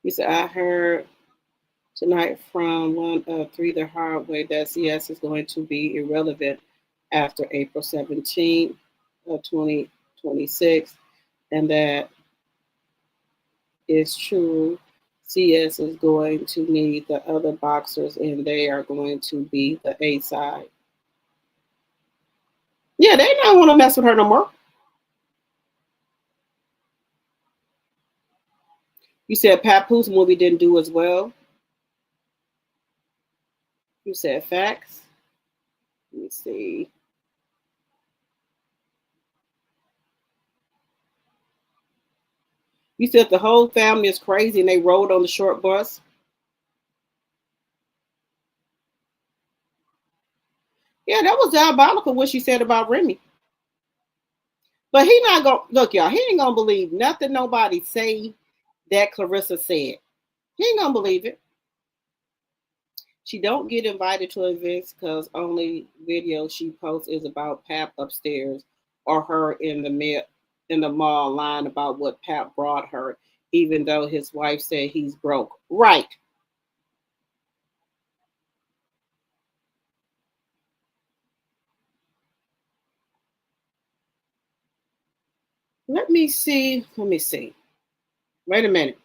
You said I heard tonight from one of three the hard way that CS is going to be irrelevant after April 17th of 2026, and that is true. CS is going to need the other boxers, and they are going to be the A side. Yeah, they don't want to mess with her no more. You said Papoose movie didn't do as well. You said facts. Let me see. You said the whole family is crazy and they rode on the short bus. Yeah, that was diabolical what she said about Remy. But he not gonna look, y'all. He ain't gonna believe nothing nobody say that Claressa said. He ain't gonna believe it. She don't get invited to events because only video she posts is about Pap upstairs or her in the mall lying about what Pap brought her, even though his wife said he's broke. Right. Let me see. Wait a minute.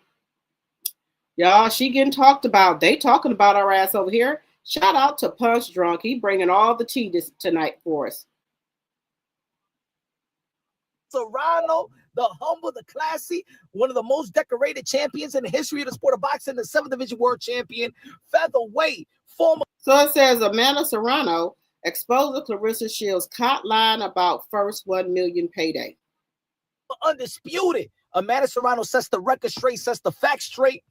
Y'all, she getting talked about. They talking about our ass over here. Shout out to Punch Drunk. He bringing all the tea tonight for us. Serrano, the humble, the classy, one of the most decorated champions in the history of the sport of boxing, the 7th Division World Champion, featherweight, former. So it says Amanda Serrano exposed Claressa Shields' caught line about first 1 million payday. Undisputed. Amanda Serrano sets the record straight, sets the facts straight.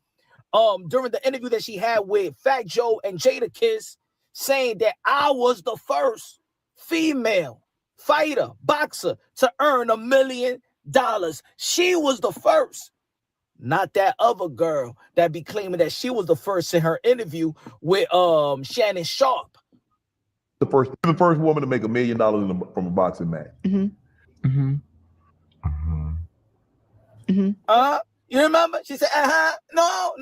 During the interview that she had with Fat Joe and Jada Kiss, saying that I was the first female fighter, boxer to earn $1 million. She was the first. not that other girl that be claiming that she was the first in her interview with Shannon Sharp. The first woman to make $1 million from a boxing match. You remember? She said, no,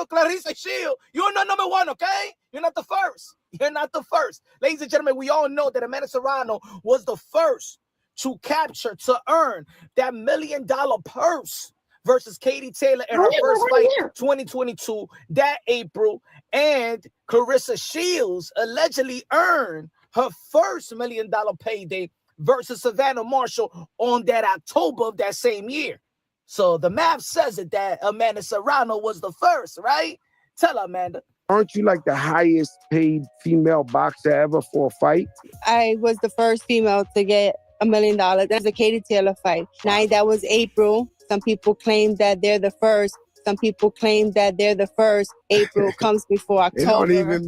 Claressa Shield, you're not number one, okay? You're not the first. You're not the first. Ladies and gentlemen, we all know that Amanda Serrano was the first to earn that $1 million purse versus Katie Taylor in her first fight, 2022, that April. And Claressa Shields allegedly earned her first $1 million payday versus Savannah Marshall on that October of that same year. So the math says it that Amanda Serrano was the first, right? Tell her, Amanda. Aren't you like the highest paid female boxer ever for a fight? I was the first female to get $1 million. That was a Katie Taylor fight. Now that was April. Some people claim that they're the first. Some people claim that they're the first. April comes before October. They don't even...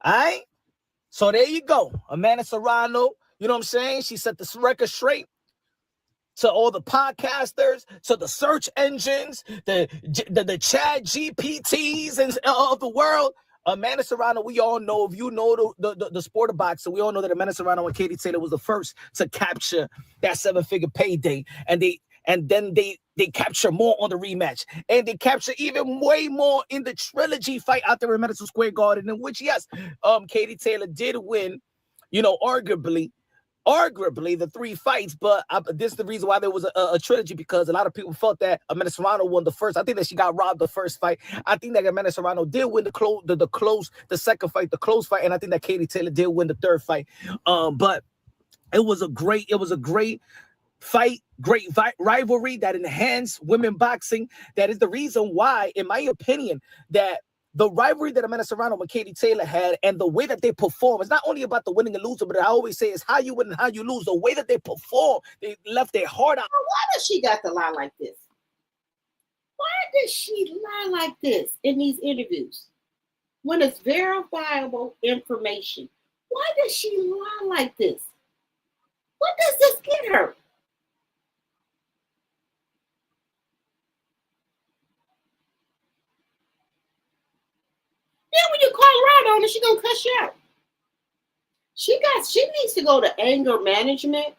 All right? So there you go. Amanda Serrano, you know what I'm saying? She set the record straight. To all the podcasters, to the search engines, the chat GPTs and of the world. Amanda Serrano, we all know, if you know the sport of boxing, we all know that Amanda Serrano and Katie Taylor was the first to capture that 7-figure payday. And then they capture more on the rematch. And they capture even way more in the trilogy fight out there in Madison Square Garden, in which, yes, Katie Taylor did win, arguably the 3 fights, but this is the reason why there was a trilogy, because a lot of people felt that Amanda Serrano won the first. I think that she got robbed the first fight. I think that Amanda Serrano did win the second fight, the close fight, and I think that Katie Taylor did win the third fight. But it was a great fight, great rivalry that enhanced women boxing. That is the reason why, in my opinion, that the rivalry that Amanda Serrano and Katie Taylor had and the way that they perform, it's not only about the winning and losing, but I always say it's how you win and how you lose. The way that they perform, they left their heart out. Why does she got to lie like this? Why does she lie like this in these interviews when it's verifiable information? Why does she lie like this? What does this get her? Then when you call her out on it, she gonna cuss you out. She needs to go to anger management,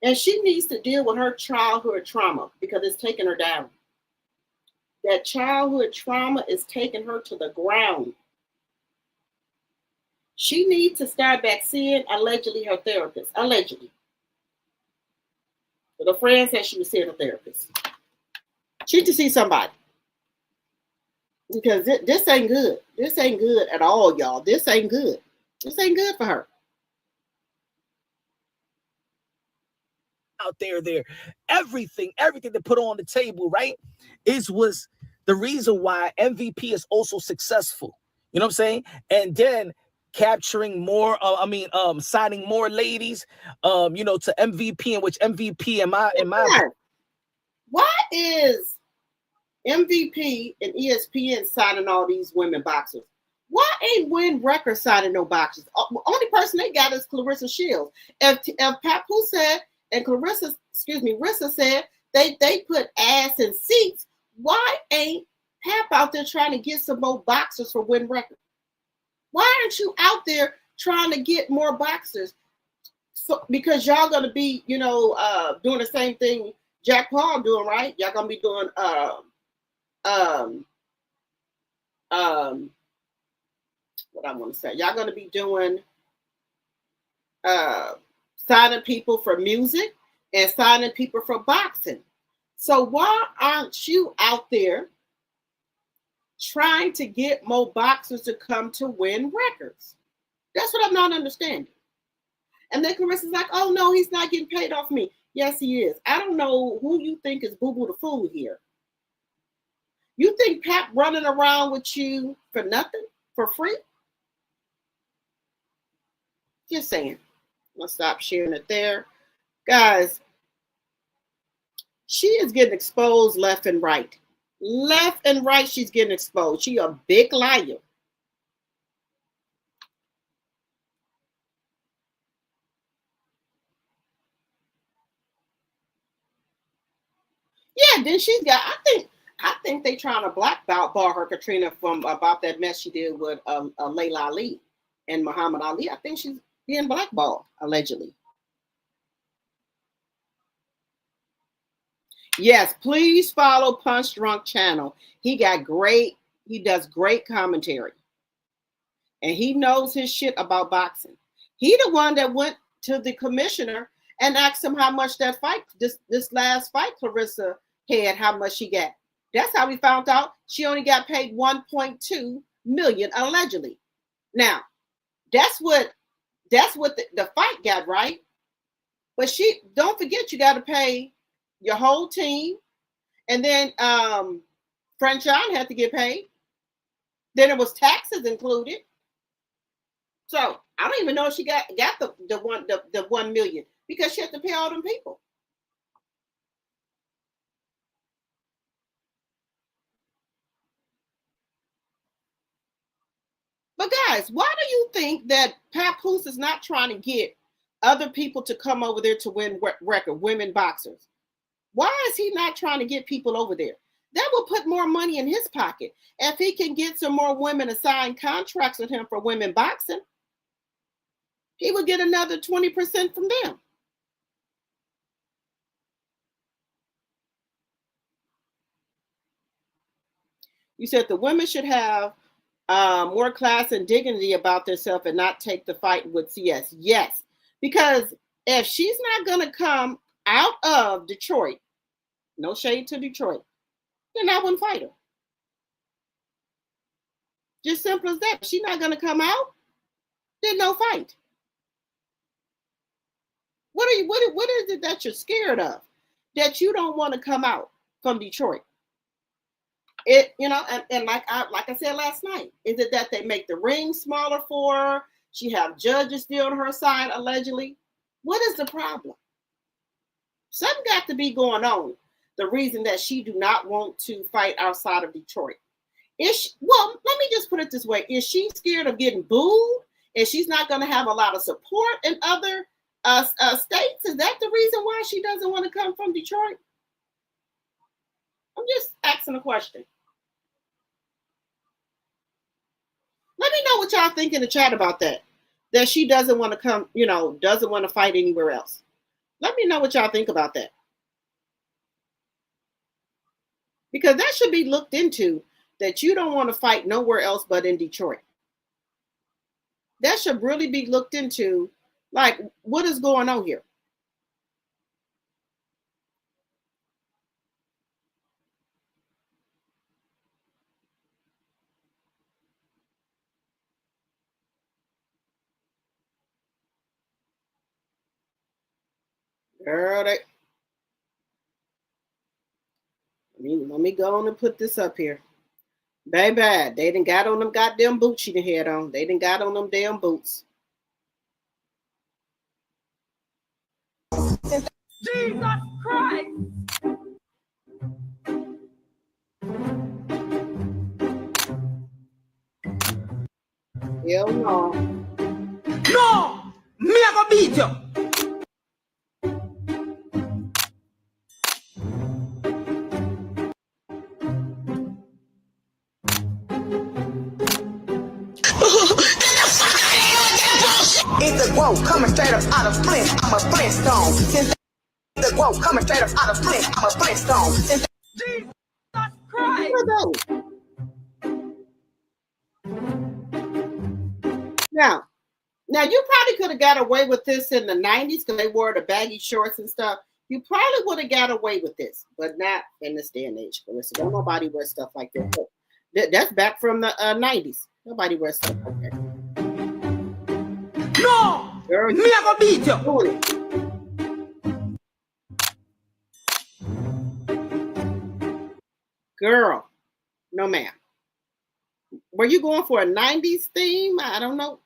and she needs to deal with her childhood trauma, because it's taking her down. That childhood trauma is taking her to the ground. She needs to start back seeing, allegedly, her therapist. Allegedly. But a friend said she was seeing a therapist. She need to see somebody. Because this ain't good. This ain't good at all, y'all. This ain't good. This ain't good for her. Out there, everything they put on the table, right, was the reason why MVP is also successful. You know what I'm saying? And then capturing more, signing more ladies, to MVP, in which MVP Why is MVP and ESPN signing all these women boxers? Why ain't Win Records signing no boxers? Only person they got is Claressa Shields. If PAPOOSE said and Rissa said they put ass in seats, why ain't Pap out there trying to get some more boxers for Win Records? Why aren't you out there trying to get more boxers? So, because y'all gonna be, doing the same thing Jack Paul doing, right? Y'all gonna be doing what I want to say. Y'all gonna be doing signing people for music and signing people for boxing. So why aren't you out there trying to get more boxers to come to Win Records? That's what I'm not understanding. And then Claressa's like, oh no, he's not getting paid off me. Yes, he is. I don't know who you think is Boo Boo the Fool here. You think Pap running around with you for nothing? For free? Just saying. I'm going to stop sharing it there. Guys, she is getting exposed left and right. Left and right, she's getting exposed. She a big liar. Yeah, Yeah, then she's got. I think they trying to blackball her, Katrina, from about that mess she did with Layla Ali and Muhammad Ali. I think she's being blackballed allegedly. Yes, please follow Punch Drunk channel. He does great commentary. And he knows his shit about boxing. He the one that went to the commissioner and asked him how much that fight, this last fight Claressa had, how much she got. That's how we found out she only got paid 1.2 million allegedly. Now, that's what the fight got, right? But don't forget, you got to pay your whole team, and then French John had to get paid. Then it was taxes included. So I don't even know if she got the 1 million because she had to pay all them people. But guys, why do you think that Papoose is not trying to get other people to come over there to win record, women boxers? Why is he not trying to get people over there? That will put more money in his pocket. If he can get some more women to sign contracts with him for women boxing, he would get another 20% from them. You said the women should have more class and dignity about themselves and not take the fight with CS. Yes, because if she's not going to come out of Detroit, no shade to Detroit, then I wouldn't fight her. Just simple as that. If she's not going to come out, then no fight. What is it that you're scared of? That you don't want to come out from Detroit? It, you know, and like I said last night, is it that they make the ring smaller for her? She have judges still on her side allegedly. What is the problem? Something got to be going on. The reason that she do not want to fight outside of Detroit. Well, let me just put it this way. Is she scared of getting booed? And she's not going to have a lot of support in other states? Is that the reason why she doesn't want to come from Detroit? I'm just asking a question. Let me know what y'all think in the chat about that. That she doesn't want to come, you know, doesn't want to fight anywhere else. Let me know what y'all think about that. Because that should be looked into, that you don't want to fight nowhere else but in Detroit. That should really be looked into. Like, what is going on here? Girl, let me go on and put this up here. Baby, they done got on them goddamn boots she done had on. They done got on them damn boots. Jesus Christ! Hell no. No! Me I go beat you! It's the growth coming straight up out of Flint. I'm a Flintstone. Since the growth coming straight up out of Flint. I'm a Flintstone. Since Jesus Christ! Now you probably could have got away with this in the 90s because they wore the baggy shorts and stuff. You probably would have got away with this, but not in this day and age. Claressa, don't nobody wear stuff like that. That's back from the 90s. Nobody wears stuff like that. No! Girl, me I go beat you. Girl, no ma'am. Were you going for a 90s theme? I don't know.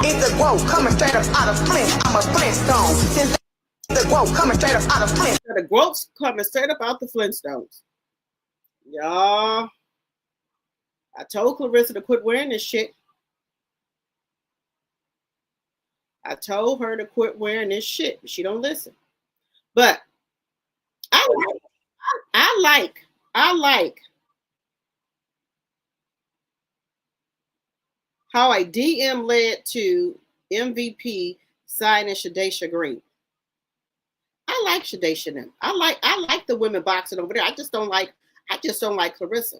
it's the growth coming straight up out of Flint. I'm a Flintstone. Since the growth coming straight up out of Flint. The growth's coming straight up out the Flintstones. Y'all, I told Claressa to quit wearing this shit. I told her to quit wearing this shit, but she don't listen. But I like how a DM led to MVP signing Shadesha Green. I like Shadesha them. I like the women boxing over there. I just don't like Claressa.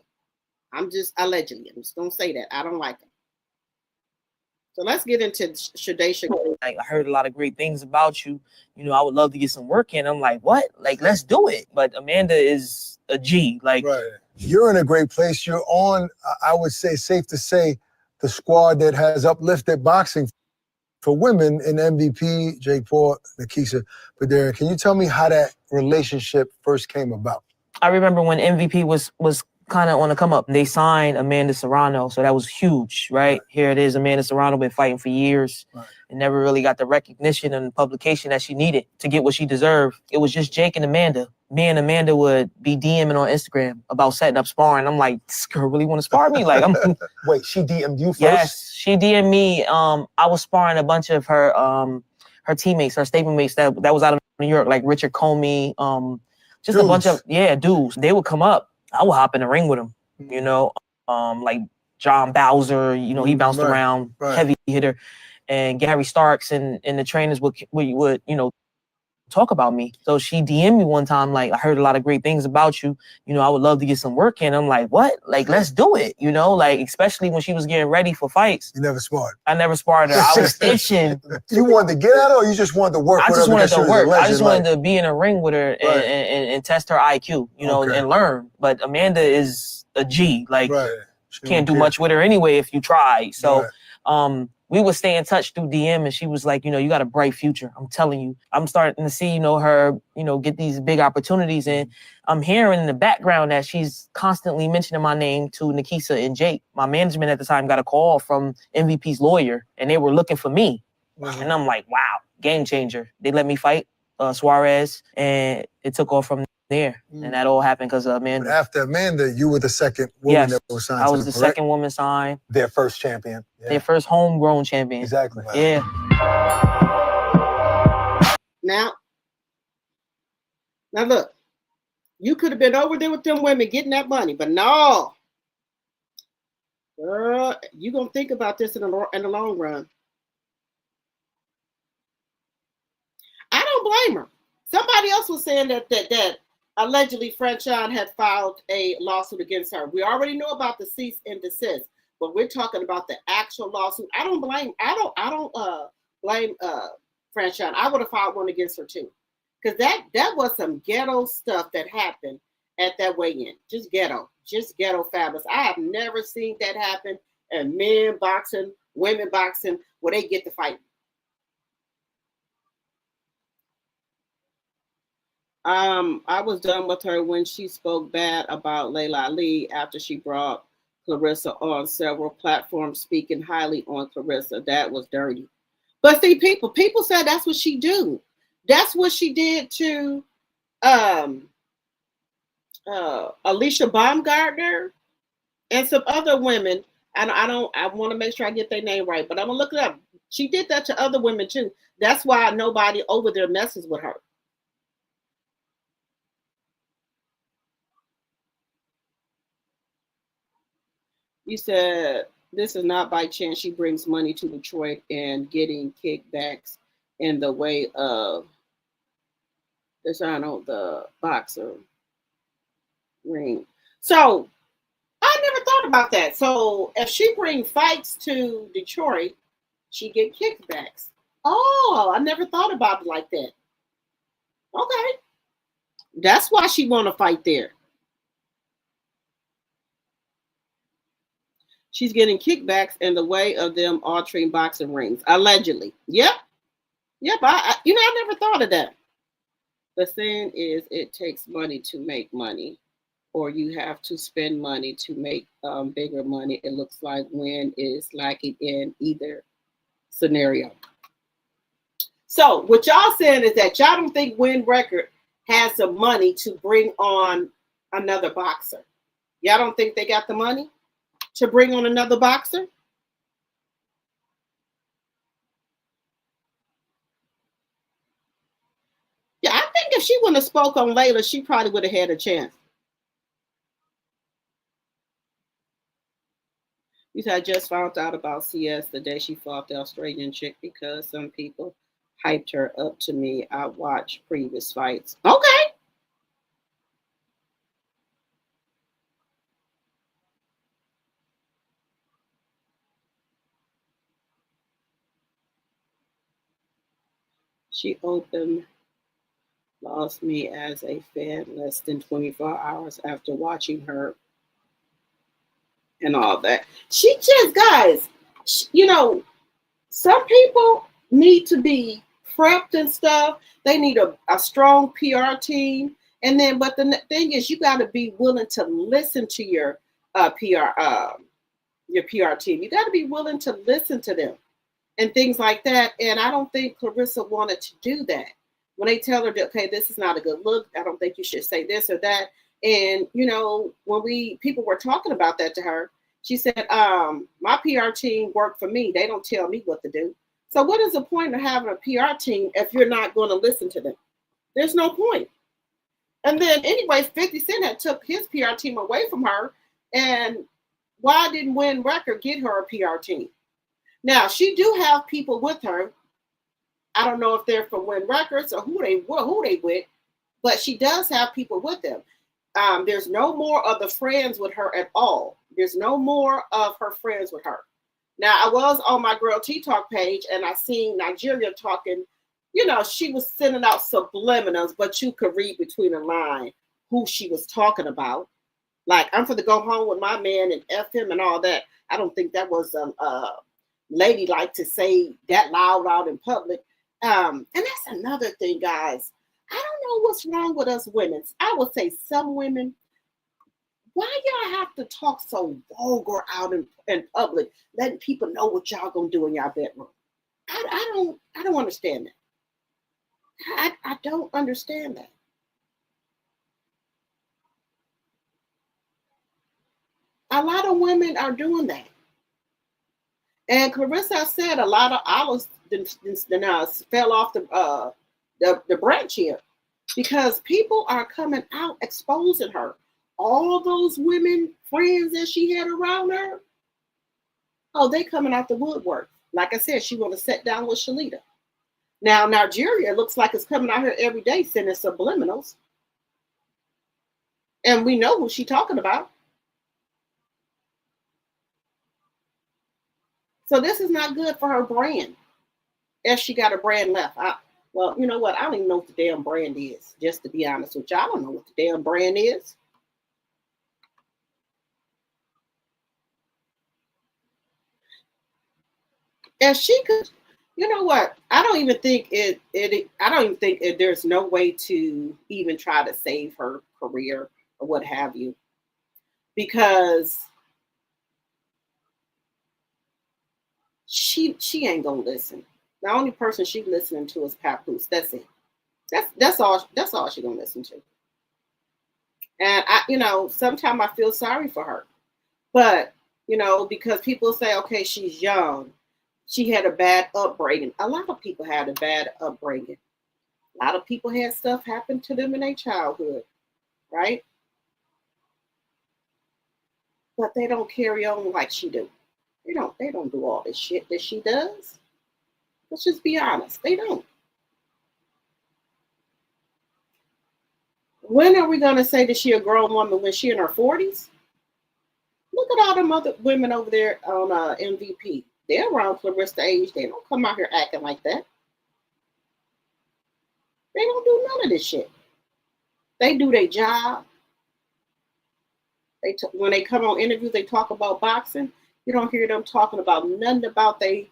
I'm just allegedly. I'm just gonna say that. I don't like her. So let's get into Shadesha. Like, I heard a lot of great things about you. You know, I would love to get some work in. I'm like, what? Like, let's do it. But Amanda is a G. Like, right. You're in a great place. You're on, I would say, safe to say, the squad that has uplifted boxing for women in MVP, Jake Paul, Nakisa Padera. Can you tell me how that relationship first came about? I remember when MVP was kind of on the come up. They signed Amanda Serrano, so that was huge, right? Here it is, Amanda Serrano been fighting for years and never really got the recognition and publication that she needed to get what she deserved. It was just Jake and Amanda. Me and Amanda would be DMing on Instagram about setting up sparring. I'm like, this girl really want to spar me? Like, I'm. Wait, she DM'd you first? Yes, she DM'd me. I was sparring a bunch of her teammates, her stable mates that was out of New York, like Richard Comey, just dudes. A bunch of dudes. They would come up. I would hop in the ring with him, you know, like John Bowser, you know, he bounced around, heavy hitter, and Gary Starks and the trainers would, you know, talk about me. So she DM'd me one time, like, I heard a lot of great things about you. You know, I would love to get some work in. I'm like, what? Like, let's do it, you know, like, especially when she was getting ready for fights. You never sparred? I never sparred her. I was itching. You wanted to get at her or you just wanted to work with her? I just wanted to work. I just wanted to be in a ring with her and test her IQ, you know, and learn. But Amanda is a G. Like, can't do much with her anyway if you try. So, we would stay in touch through DM, and she was like, you know, you got a bright future. I'm telling you. I'm starting to see, you know, her, you know, get these big opportunities. And I'm hearing in the background that she's constantly mentioning my name to Nakisa and Jake. My management at the time got a call from MVP's lawyer, and they were looking for me. And I'm like, wow, game changer. They let me fight Suarez, and it took off from there. And that all happened because of Amanda. But after Amanda, you were the second woman that was signed. I was the second woman signed. Their first champion. Their first homegrown champion. Exactly. Yeah. Now look, you could have been over there with them women getting that money, but no. Girl, you gonna think about this in the long run. I don't blame her. Somebody else was saying that allegedly Franchon had filed a lawsuit against her. We already know about the cease and desist, but we're talking about the actual lawsuit. I don't blame Franchon. I would have filed one against her too, because that was some ghetto stuff that happened at that weigh-in. Just ghetto fabulous. I have never seen that happen. And men boxing, women boxing, where they get to fight. I was done with her when she spoke bad about Layla Ali after she brought Claressa on several platforms, speaking highly on Claressa. That was dirty. But see, people said that's what she do. That's what she did to Alicia Baumgartner and some other women. I want to make sure I get their name right, but I'm gonna look it up. She did that to other women too. That's why nobody over there messes with her. You said this is not by chance. She brings money to Detroit and getting kickbacks in the way of the boxer ring. So I never thought about that. So if she brings fights to Detroit, she get kickbacks. Oh, I never thought about it like that. Okay. That's why she want to fight there. She's getting kickbacks in the way of them altering boxing rings, allegedly. Yep. I never thought of that. The saying is, it takes money to make money, or you have to spend money to make bigger money. It looks like win is lacking in either scenario. So what y'all saying is that y'all don't think Win Record has the money to bring on another boxer. Y'all don't think they got the money to bring on another boxer? if she wouldn't have spoke on Layla, she probably would have had a chance. You said I just found out about CS the day she fought the Australian chick because some people hyped her up to me. I watched previous fights. Okay. She opened, lost me as a fan less than 24 hours after watching her and all that. She just, guys, you know, some people need to be prepped and stuff. They need a strong PR team. And then, but the thing is, you got to be willing to listen to your PR team. You got to be willing to listen to them and things like that. And I don't think Claressa wanted to do that. When they tell her that, okay, this is not a good look, I don't think you should say this or that. And, you know, when people were talking about that to her, she said, my PR team worked for me. They don't tell me what to do. So what is the point of having a PR team if you're not going to listen to them? There's no point. And then anyway, 50 Cent had took his PR team away from her. And why didn't Win Record get her a PR team? Now, she do have people with her. I don't know if they're from Win Records or who they with, but she does have people with them. There's no more of the friends with her at all. There's no more of her friends with her. Now, I was on my Girl T Talk page and I seen Nigeria talking, you know, she was sending out subliminals, but you could read between the line who she was talking about. Like, I'm for to go home with my man and F him and all that. I don't think that was ladylike to say that loud out in public. And that's another thing, guys. I don't know what's wrong with us women. I would say some women, why y'all have to talk so vulgar out in public, letting people know what y'all gonna do in y'all bedroom? I don't understand that. I don't understand that. A lot of women are doing that. And Claressa said a lot of olives fell off the branch here because people are coming out exposing her. All those women friends that she had around her, oh, they coming out the woodwork. Like I said, she want to sit down with Shalita. Now, Nigeria looks like it's coming out here every day sending subliminals. And we know who she's talking about. So this is not good for her brand. If she got a brand left. Well, you know what? I don't even know what the damn brand is. Just to be honest with you, I don't know what the damn brand is. If she could, you know what? I don't even think there's no way to even try to save her career or what have you, because she ain't gonna listen. The only person she's listening to is Papoose. That's it. That's all she's gonna listen to. And sometimes I feel sorry for her. But, because people say, okay, she's young. She had a bad upbringing. A lot of people had a bad upbringing. A lot of people had stuff happen to them in their childhood, right? But they don't carry on like she do. They don't do all this shit that she does. Let's just be honest. They don't. When are we going to say that she a grown woman when she in her 40s? Look at all them other women over there on MVP. They're around Claressa age. They don't come out here acting like that. They don't do none of this shit. They do their job. When they come on interviews, they talk about boxing. You don't hear them talking about nothing about they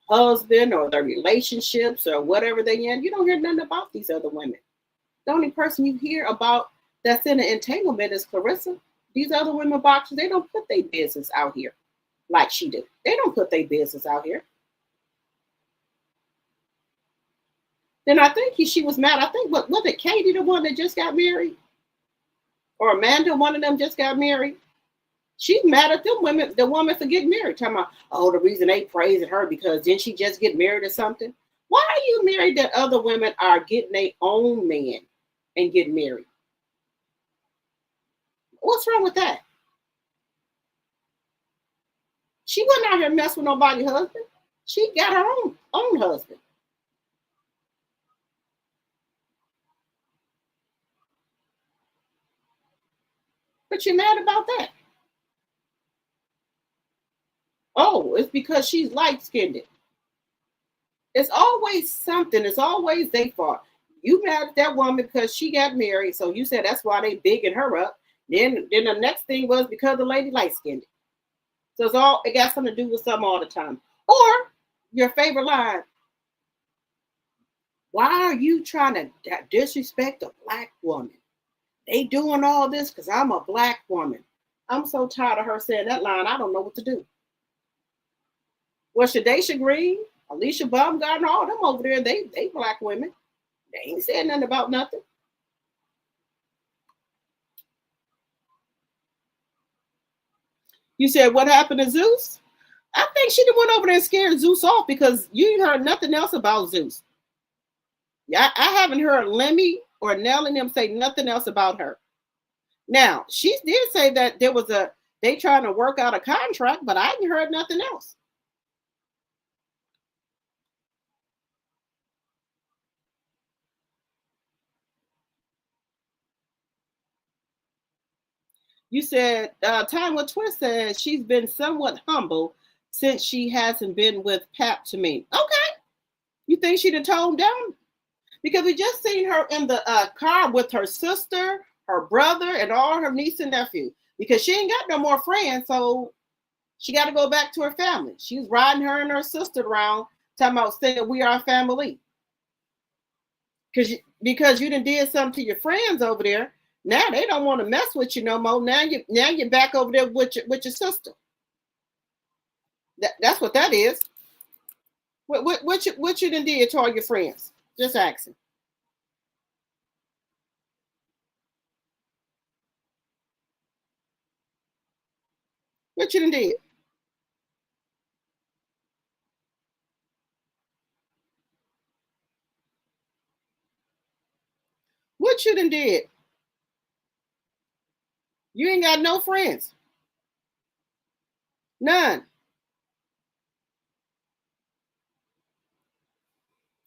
husband or their relationships or whatever they in. You don't hear nothing about these other women. The only person you hear about that's in an entanglement is Claressa. These other women boxers, they don't put their business out here like she did. They don't put their business out here. Then I think she was mad. I think, was it Katie, the one that just got married? Or Amanda, one of them just got married? She's mad at them women, the woman for getting married. Talking about, oh, the reason they praising her because didn't she just get married or something? Why are you married that other women are getting their own man and getting married? What's wrong with that? She wasn't out here messing with nobody's husband. She got her own husband. But you're mad about that. Oh, it's because she's light-skinned. It's always something. It's always their fault. You mad at that woman because she got married, so you said that's why they bigging her up. Then the next thing was because the lady light-skinned. So it got something to do with something all the time. Or your favorite line. Why are you trying to disrespect a black woman? They doing all this because I'm a black woman. I'm so tired of her saying that line. I don't know what to do. Well, Shadesha Green, Alicia Baumgartner, all them over there, they black women. They ain't saying nothing about nothing. You said what happened to Zeus? I think she went over there and scared Zeus off because you ain't heard nothing else about Zeus. Yeah, I haven't heard Lemmy or Nell and them say nothing else about her. Now, she did say that they trying to work out a contract, but I ain't heard nothing else. You said, Time with Twist says she's been somewhat humble since she hasn't been with Pap to me. Okay. You think she'd have toned down? Because we just seen her in the car with her sister, her brother, and all her niece and nephew. Because she ain't got no more friends, so she got to go back to her family. She's riding her and her sister around, talking about saying we are family. Because you done did something to your friends over there. Now they don't want to mess with you no more. Now you're back over there with your sister. That's what that is. What you done did to all your friends? Just asking. What you done did? What you done did? You ain't got no friends. None.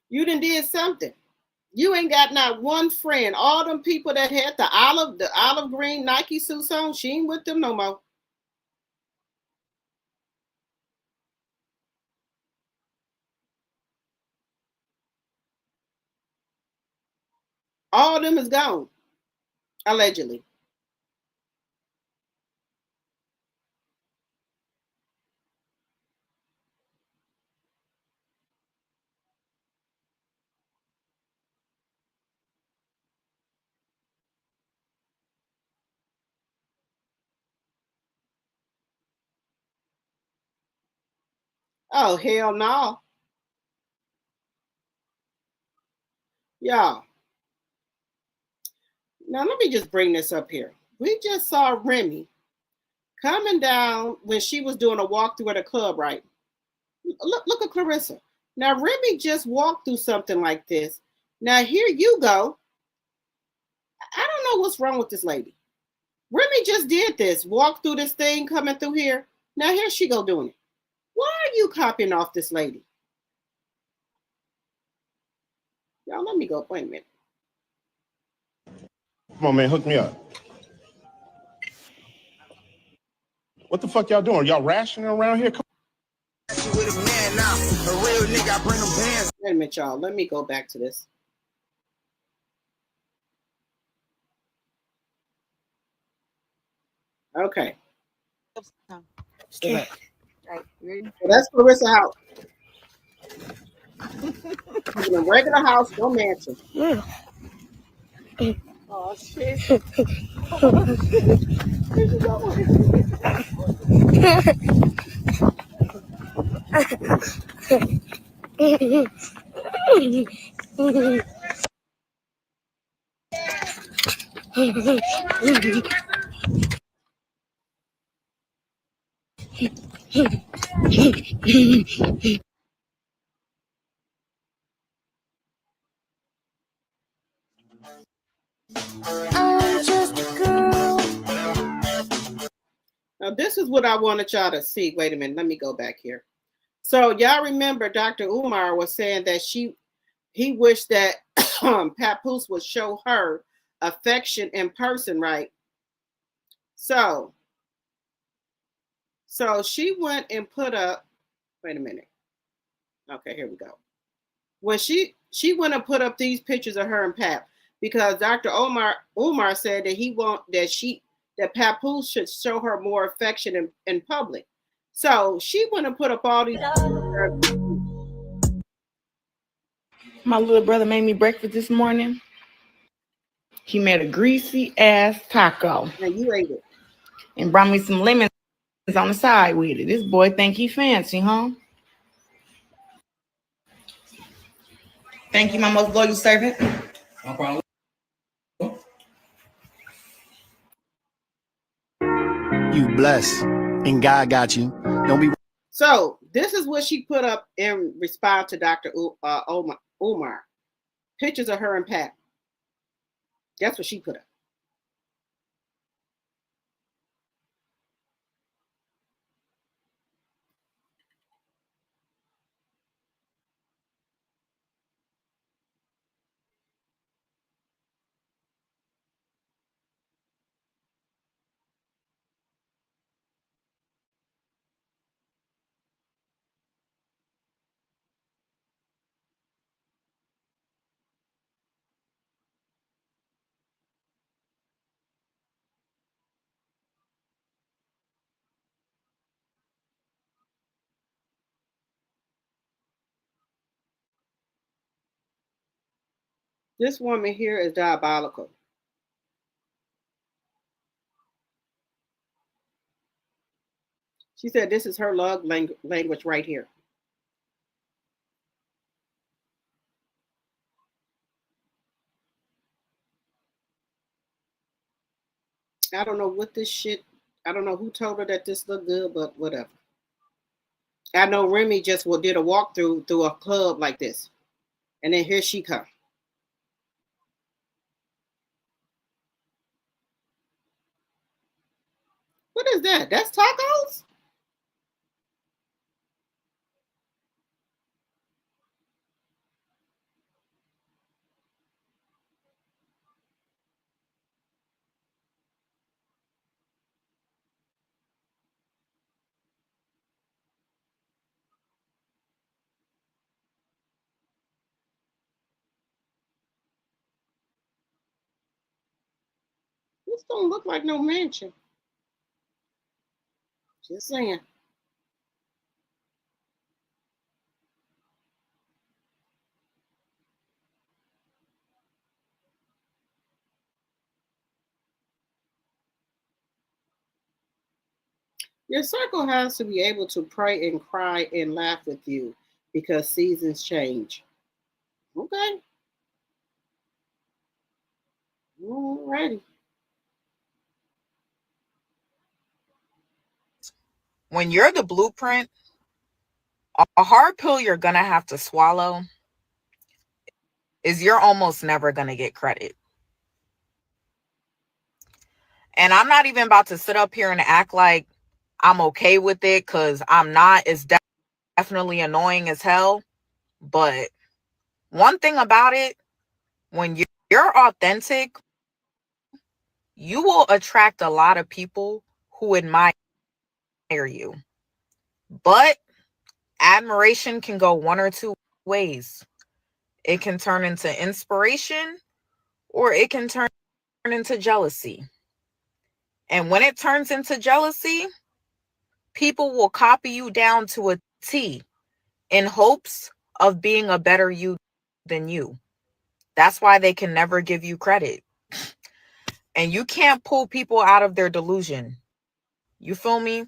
You done did something. You ain't got not one friend. All them people that had the olive green Nike suits on, she ain't with them no more. All of them is gone, allegedly. Oh, hell no. Y'all. Now, let me just bring this up here. We just saw Remy coming down when she was doing a walkthrough at a club, right? Look at Claressa. Now, Remy just walked through something like this. Now, here you go. I don't know what's wrong with this lady. Remy just did this. Walked through this thing coming through here. Now, here she go doing it. Why are you copying off this lady? Y'all, let me go. Wait a minute. Come on, man, hook me up. What the fuck y'all doing? Y'all rationing around here? With a man now, a real nigga, I bring them bands. Wait a minute, y'all. Let me go back to this. Okay. Okay. Right. Ready? So that's Claressa house. In a regular house, no mansion. Yeah. Oh shit. Now, this is what I wanted y'all to see. Wait a minute. Let me go back here. So y'all remember Dr. Umar was saying that he wished that Papoose would show her affection in person, right? So she went and put up, wait a minute. Okay, here we go. When she went and put up these pictures of her and Pap because Dr. Umar said that that Papoose should show her more affection in public. So she went and put up all these. My little brother made me breakfast this morning. He made a greasy ass taco. And you ate it. And brought me some lemons on the side with it. This boy think he fancy, huh? Thank you, my most loyal servant. No problem. You blessed, and God got you. Don't be. So this is what she put up in response to Dr. Umar. Pictures of her and Pat. That's what she put up. This woman here is diabolical. She said this is her love language right here. I don't know what this shit, I don't know who told her that this looked good, but whatever. I know Remy just did a walkthrough through a club like this. And then here she comes. What is that? That's tacos? This don't look like no mansion. Just saying. Your circle has to be able to pray and cry and laugh with you because seasons change. Okay. Alrighty. When you're the blueprint, a hard pill you're gonna have to swallow is you're almost never gonna get credit. And I'm not even about to sit up here and act like I'm okay with it, because I'm not. It's definitely annoying as hell. But one thing about it, when you're authentic, you will attract a lot of people who admire you. But admiration can go one or two ways. It can turn into inspiration, or it can turn into jealousy. And when it turns into jealousy, people will copy you down to a T in hopes of being a better you than you. That's why they can never give you credit. And you can't pull people out of their delusion. You feel me?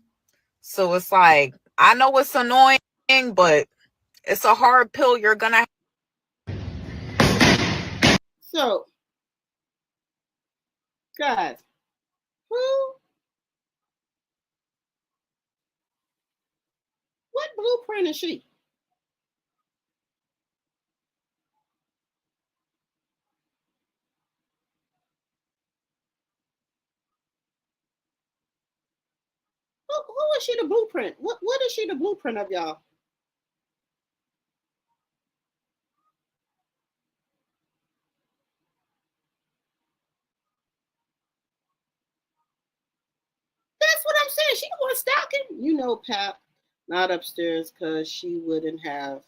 So it's like, I know it's annoying, but it's a hard pill you're gonna. So, guys, what blueprint is she? is she the blueprint? What is she the blueprint of, y'all? That's what I'm saying. She the one stalking. You know, Pap, not upstairs because she wouldn't have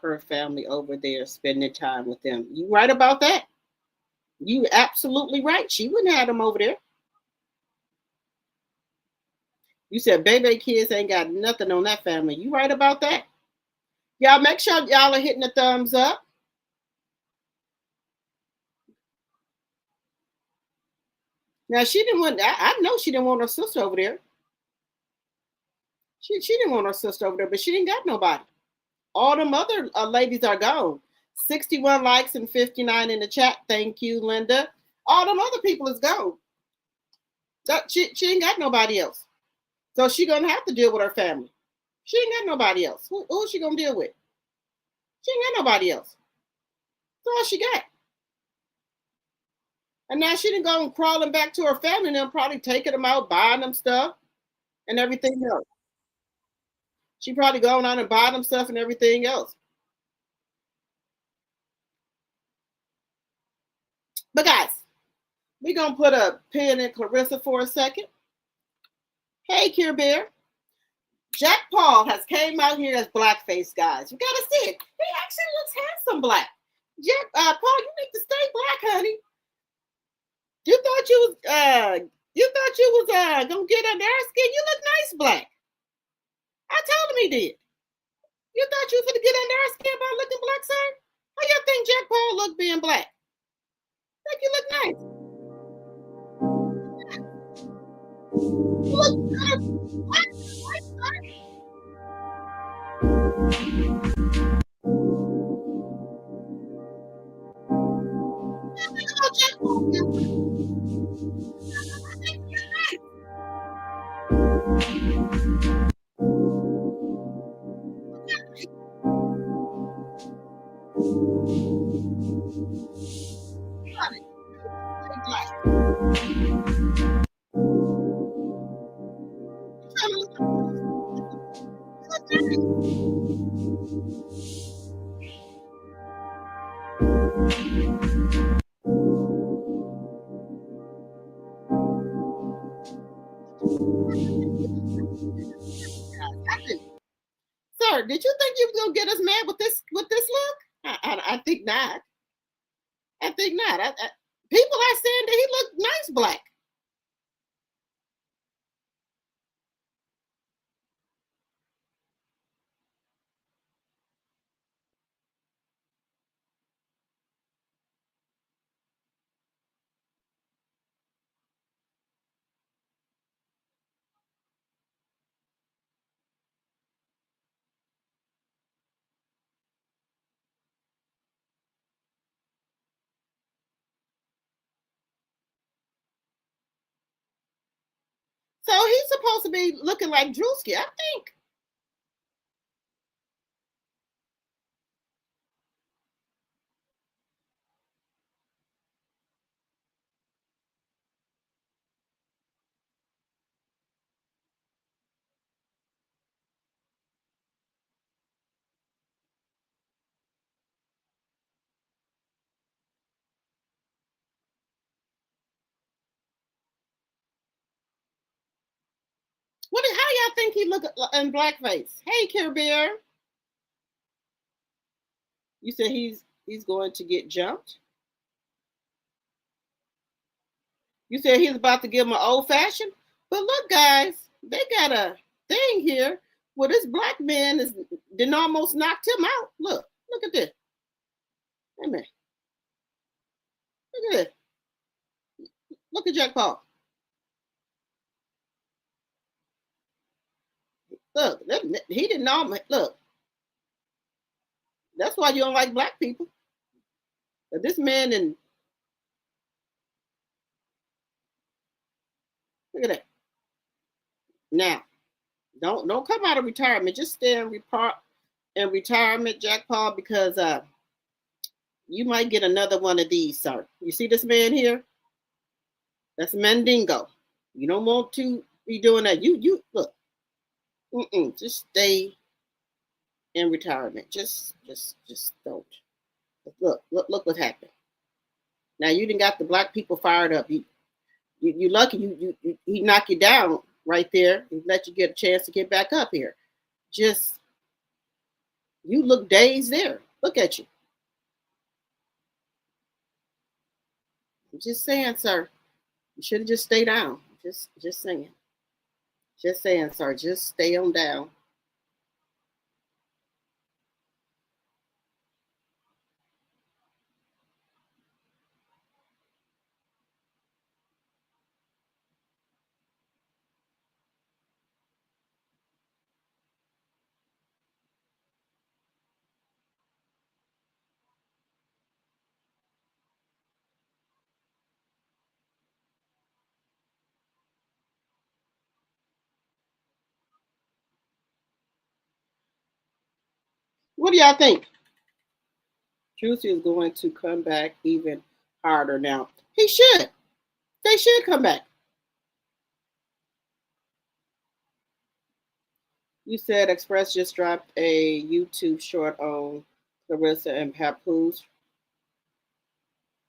her family over there spending time with them. You right about that? You absolutely right. She wouldn't have them over there. You said baby kids ain't got nothing on that family. You right about that? Y'all make sure y'all are hitting the thumbs up. Now she didn't want. I know she didn't want her sister over there. She didn't want her sister over there, but she didn't got nobody. All them other ladies are gone. 61 likes and 59 in the chat. Thank you, Linda. All them other people is gone. She ain't got nobody else. So she gonna have to deal with her family. She ain't got nobody else. Who is she gonna deal with? She ain't got nobody else. That's all she got. And now she didn't go crawling back to her family and they'll probably taking them out, buying them stuff and everything else. She probably going on and buying them stuff and everything else. But guys, we're going to put a pin in Claressa for a second. Hey, Care Bear. Jack Paul has came out here as blackface, guys. You got to see it. He actually looks handsome black. Jack Paul, you need to stay black, honey. You thought you was gonna get under our skin. You look nice black. I told him he did. You thought you was gonna get under our skin by looking black, sir? How you think Jack Paul look being black? I think you look nice. You look good. Sir, did you think you was gonna get us mad with this look? I think not. I think not. People are saying that he looked nice black. So he's supposed to be looking like Drewski, I think. How y'all think he look in blackface? Hey, Care Bear. You said he's going to get jumped? You said he's about to give him an old fashioned? But look, guys, they got a thing here where this black man didn't almost knocked him out. Look at this. Hey, man. Look at this. Look at Jack Paul. Look, he didn't know. Look, that's why you don't like black people. This man and look at that. Now, don't come out of retirement. Just stay in retirement, Jack Paul, because you might get another one of these, sir. You see this man here? That's Mandingo. You don't want to Be doing that. You look. Just stay in retirement. Just don't. Look what happened. Now you didn't got the black people fired up. You lucky he knocked you down right there and let you get a chance to get back up here. Just you look dazed there. Look at you. I'm just saying, sir. You should have just stayed down. Just saying. Just saying, sir. Just stay on down. What do y'all think? Juicy is going to come back even harder now. He should. They should come back. You said Express just dropped a YouTube short on Claressa and PAPOOSE.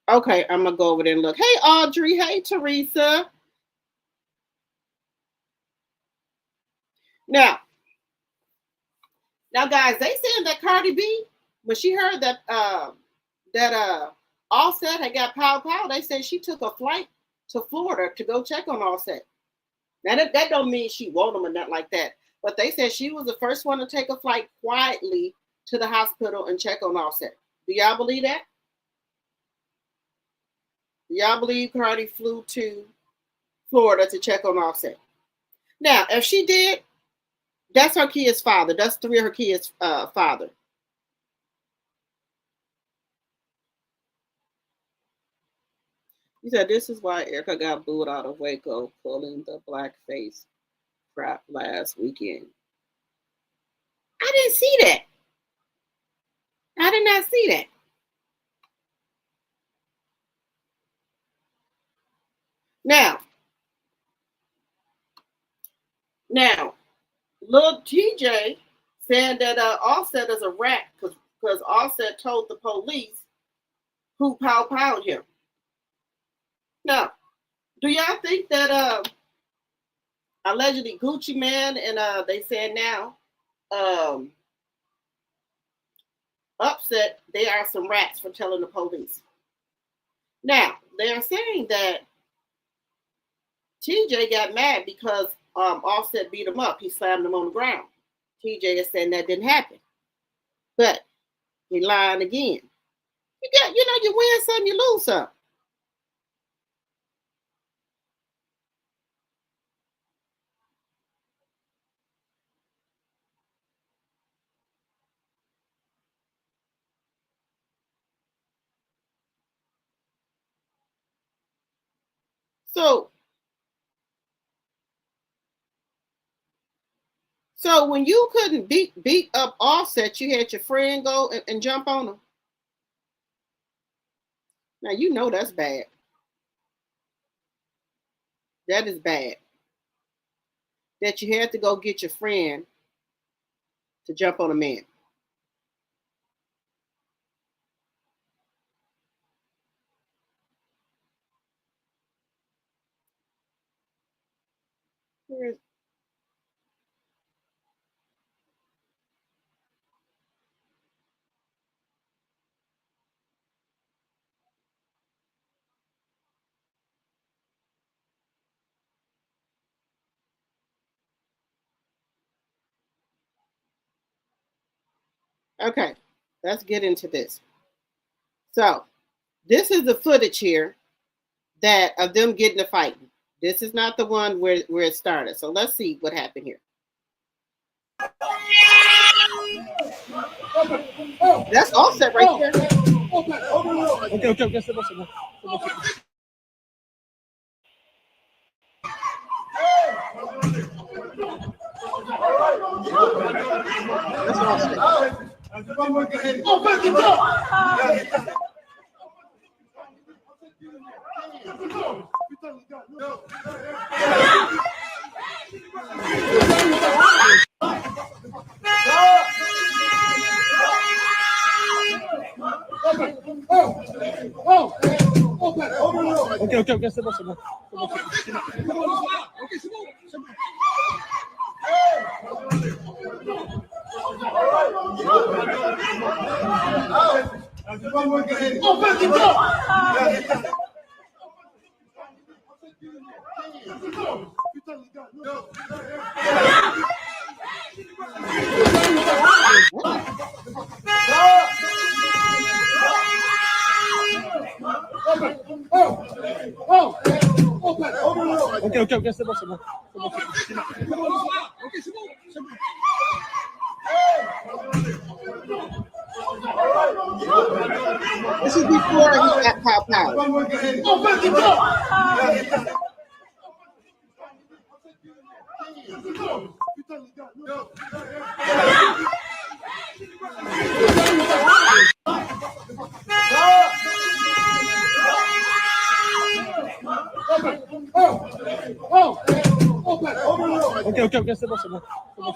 Okay, I'm going to go over there and look. Hey, Audrey. Hey, Teresa. Now, guys, they saying that Cardi B, when she heard that Offset had got pow, they said she took a flight to Florida to go check on Offset. Now, that don't mean she want him or nothing like that. But they said she was the first one to take a flight quietly to the hospital and check on Offset. Do y'all believe that? Do y'all believe Cardi flew to Florida to check on Offset? Now, if she did, that's her kid's father. That's 3 of her kids' father. He said, this is why Erica got booed out of Waco, pulling the blackface crap last weekend. I didn't see that. I did not see that. Now, Lil TJ said that Offset is a rat because Offset told the police who pow-powed him. Now, do y'all think that allegedly Gucci Man and they said now Upset, they are some rats for telling the police? Now, they're saying that TJ got mad because Offset beat him up. He slammed him on the ground. TJ is saying that didn't happen. But he lying again. You win some, you lose some. So when you couldn't beat up Offset, you had your friend go and jump on him. Now you know that's bad. That is bad. That you had to go get your friend to jump on a man. Okay, let's get into this. So, this is the footage here that of them getting a fight. This is not the one where it started. So let's see what happened here. That's Offset right there. Okay. That's Offset. Ok, c'est bon, c'est bon. Ok, c'est bon, c'est bon. This is before he got popped out. Ok, c'est bon, c'est bon. Ok, c'est bon, c'est bon.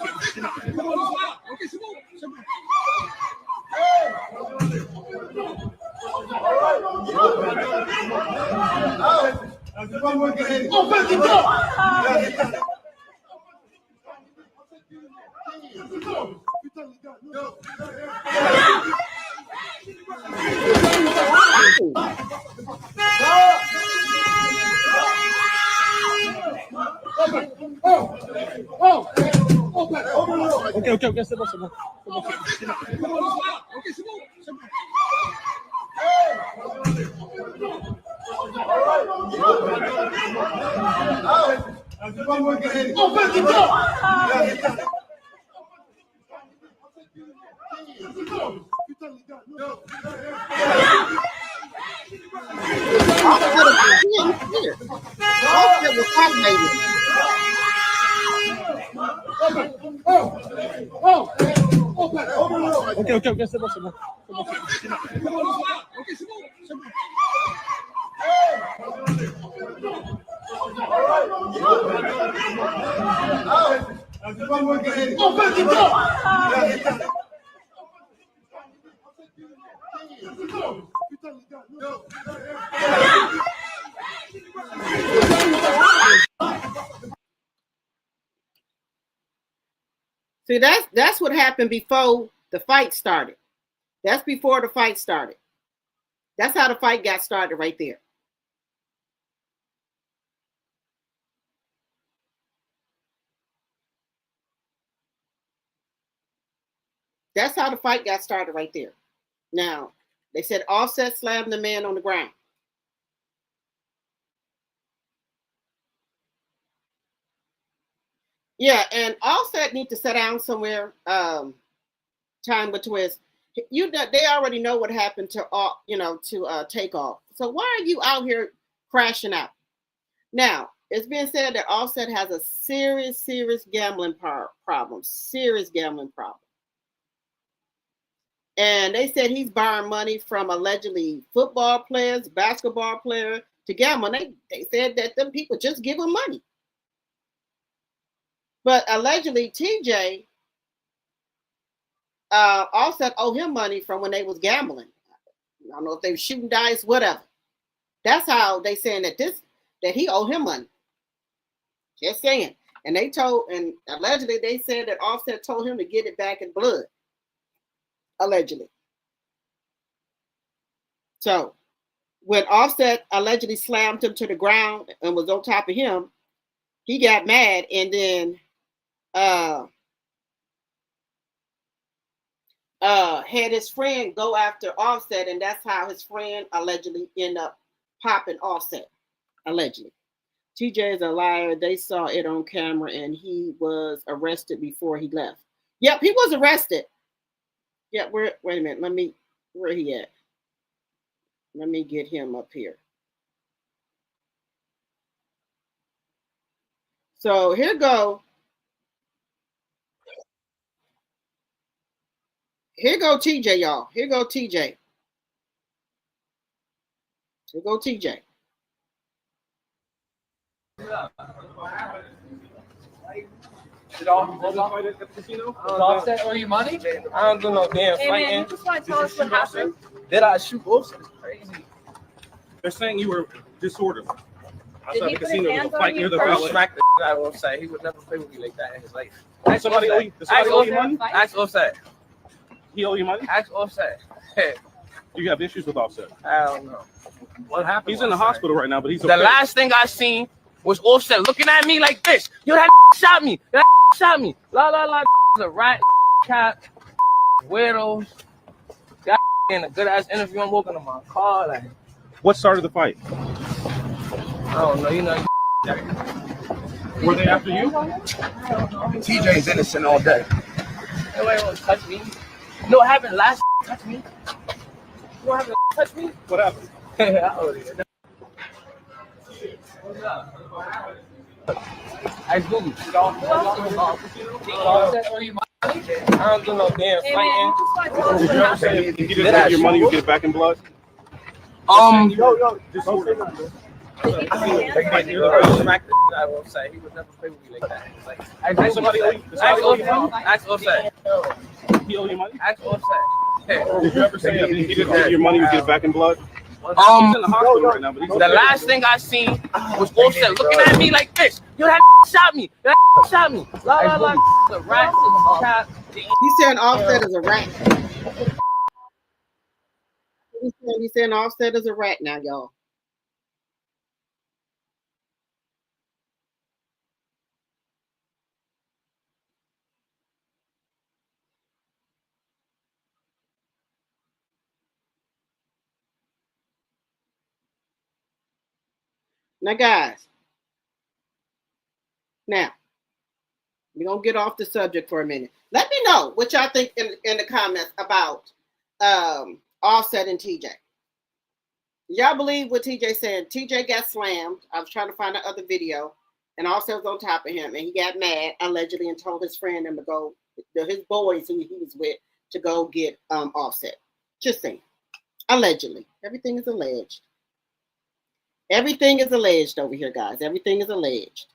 Ok, c'est bon, c'est bon. See, that's what happened before the fight started. That's before the fight started. That's how the fight got started right there. That's how the fight got started right there. Now, they said Offset slammed the man on the ground. Yeah, and Offset need to sit down somewhere. Time with Twist. They already know what happened to Takeoff. So why are you out here crashing out? Now, it's been said that Offset has a serious gambling problem. Serious gambling problem. And they said he's borrowing money from allegedly football players, basketball players to gamble. And they said that them people just give him money. But allegedly, TJ Offset owe him money from when they was gambling. I don't know if they were shooting dice, whatever. That's how they saying that he owe him money. Just saying. And allegedly they said that Offset told him to get it back in blood. Allegedly. So when Offset allegedly slammed him to the ground and was on top of him, he got mad and then had his friend go after Offset, and that's how his friend allegedly ended up popping Offset. Allegedly. TJ is a liar. They saw it on camera, and he was arrested before he left. Yep, he was arrested. Yeah, wait a minute. Where he at? Let me get him up here. So here go. Here go TJ, y'all. Here go TJ. Here go TJ. Did Offset owe you money? I don't do no damn fighting. Man, you just want to tell us what happened? Did I shoot Offset? It's crazy. They're saying you were disorderly. Outside the casino, there's a fight near the fellas. smack the out of Offside. He would never play with me like that in his life. Does somebody owe you money? Ask Offside. He owe you money? Ask Offside. Do you have issues with Offset? I don't know. What happened? He's in the hospital right now, but he's The okay. last thing I seen was Offset looking at me like this. Yo, that shot me. That shot me. La la la. A rat, cat, weirdos. That in a good ass interview. I'm walking to my car. Like, What started the fight? I don't know. You know. Were they after you? TJ's innocent all day. Nobody wants to touch me. You know what happened last? Touch me. You know what happened? Touch me. What happened? I Google. I don't do no damn fighting. Did you ever say if you didn't have your money, you get it back in blood? Just hold it. Like, smack the I will say. He would never play with me like that. Like, ask somebody owe you money? Ask Offset. He owe you money? Ask Offset. Did you ever say if you didn't have your money, you get it back in blood? He's in the hospital right now, but he's the last thing I seen was Offset looking at me like this. Yo, that shot me. That shot me. La la la. The rat, cat. He's saying Offset is a rat. He's saying Offset is a rat now, y'all. Now, guys, now, we're going to get off the subject for a minute. Let me know what y'all think in the comments about Offset and TJ. Y'all believe what TJ said? TJ got slammed. I was trying to find the other video, and Offset was on top of him, and he got mad, allegedly, and told his friend him to go, his boys who he was with, to go get Offset. Just saying. Allegedly. Everything is alleged. Everything is alleged over here, guys. Everything is alleged.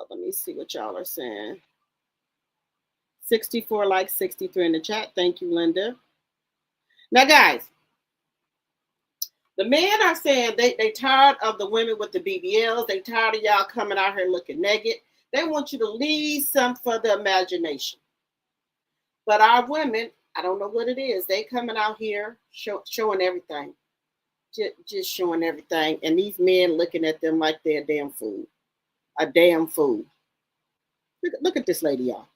Let me see what y'all are saying. 64 likes, 63 in the chat. Thank you, Linda. Now, guys, the men are saying they tired of the women with the BBLs. They tired of y'all coming out here looking naked. They want you to leave some for the imagination. But our women, I don't know what it is. They coming out here showing everything. Just showing everything, and these men looking at them like they're a damn fool. A damn fool. Look at this lady, y'all.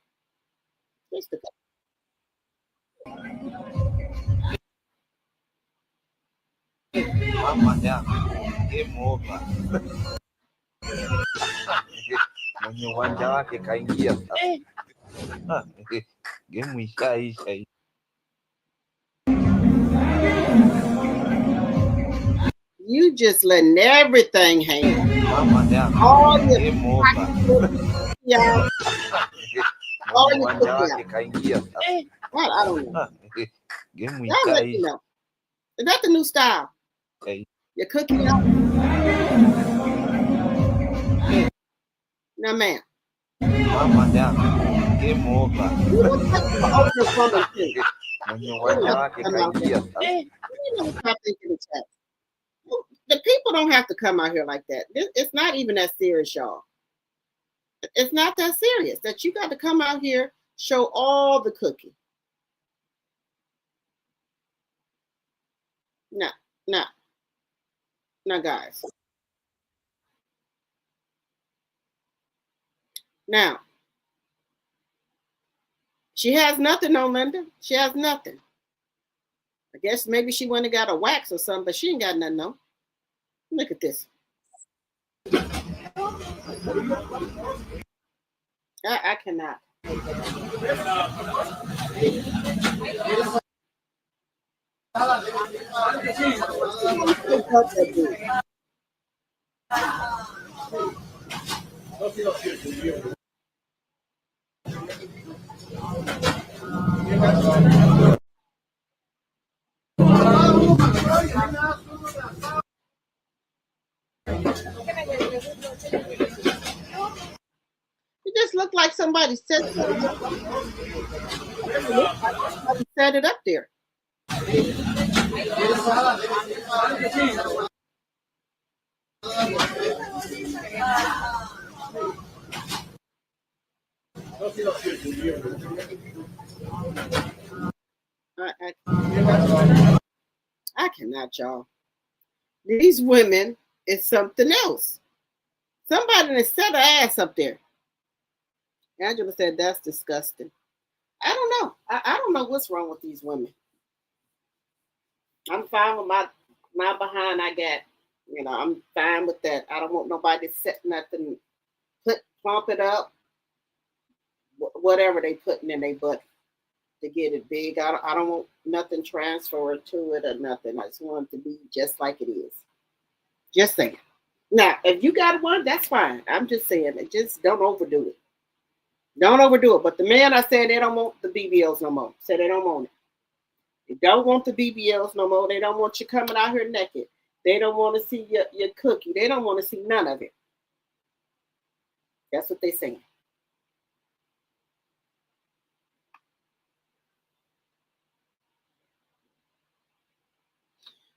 You just letting everything hang. All your yeah. All your what? I don't know. Y'all let me know. Is that the new style? Your cookie out? Now, man. The people don't have to come out here like that. It's not even that serious, y'all. It's not that serious that you got to come out here, show all the cookie. No, guys. Now, she has nothing on Linda. She has nothing. I guess maybe she went and got a wax or something, but she ain't got nothing on. Look at this. I cannot. It just looked like somebody set it up there. I cannot, y'all. These women is something else. Somebody that set her ass up there. Angela said that's disgusting. I don't know. I don't know what's wrong with these women. I'm fine with my behind I got. You know, I'm fine with that. I don't want nobody to set nothing, plump it up, whatever they putting in their butt to get it big. I don't want nothing transferred to it or nothing. I just want it to be just like it is. Just saying. Now, if you got one, that's fine. I'm just saying it. Just don't overdo it. Don't overdo it. But the man, I said they don't want the BBLs no more. Said they don't want it. They don't want the BBLs no more. They don't want you coming out here naked. They don't want to see your cookie. They don't want to see none of it. That's what they're saying.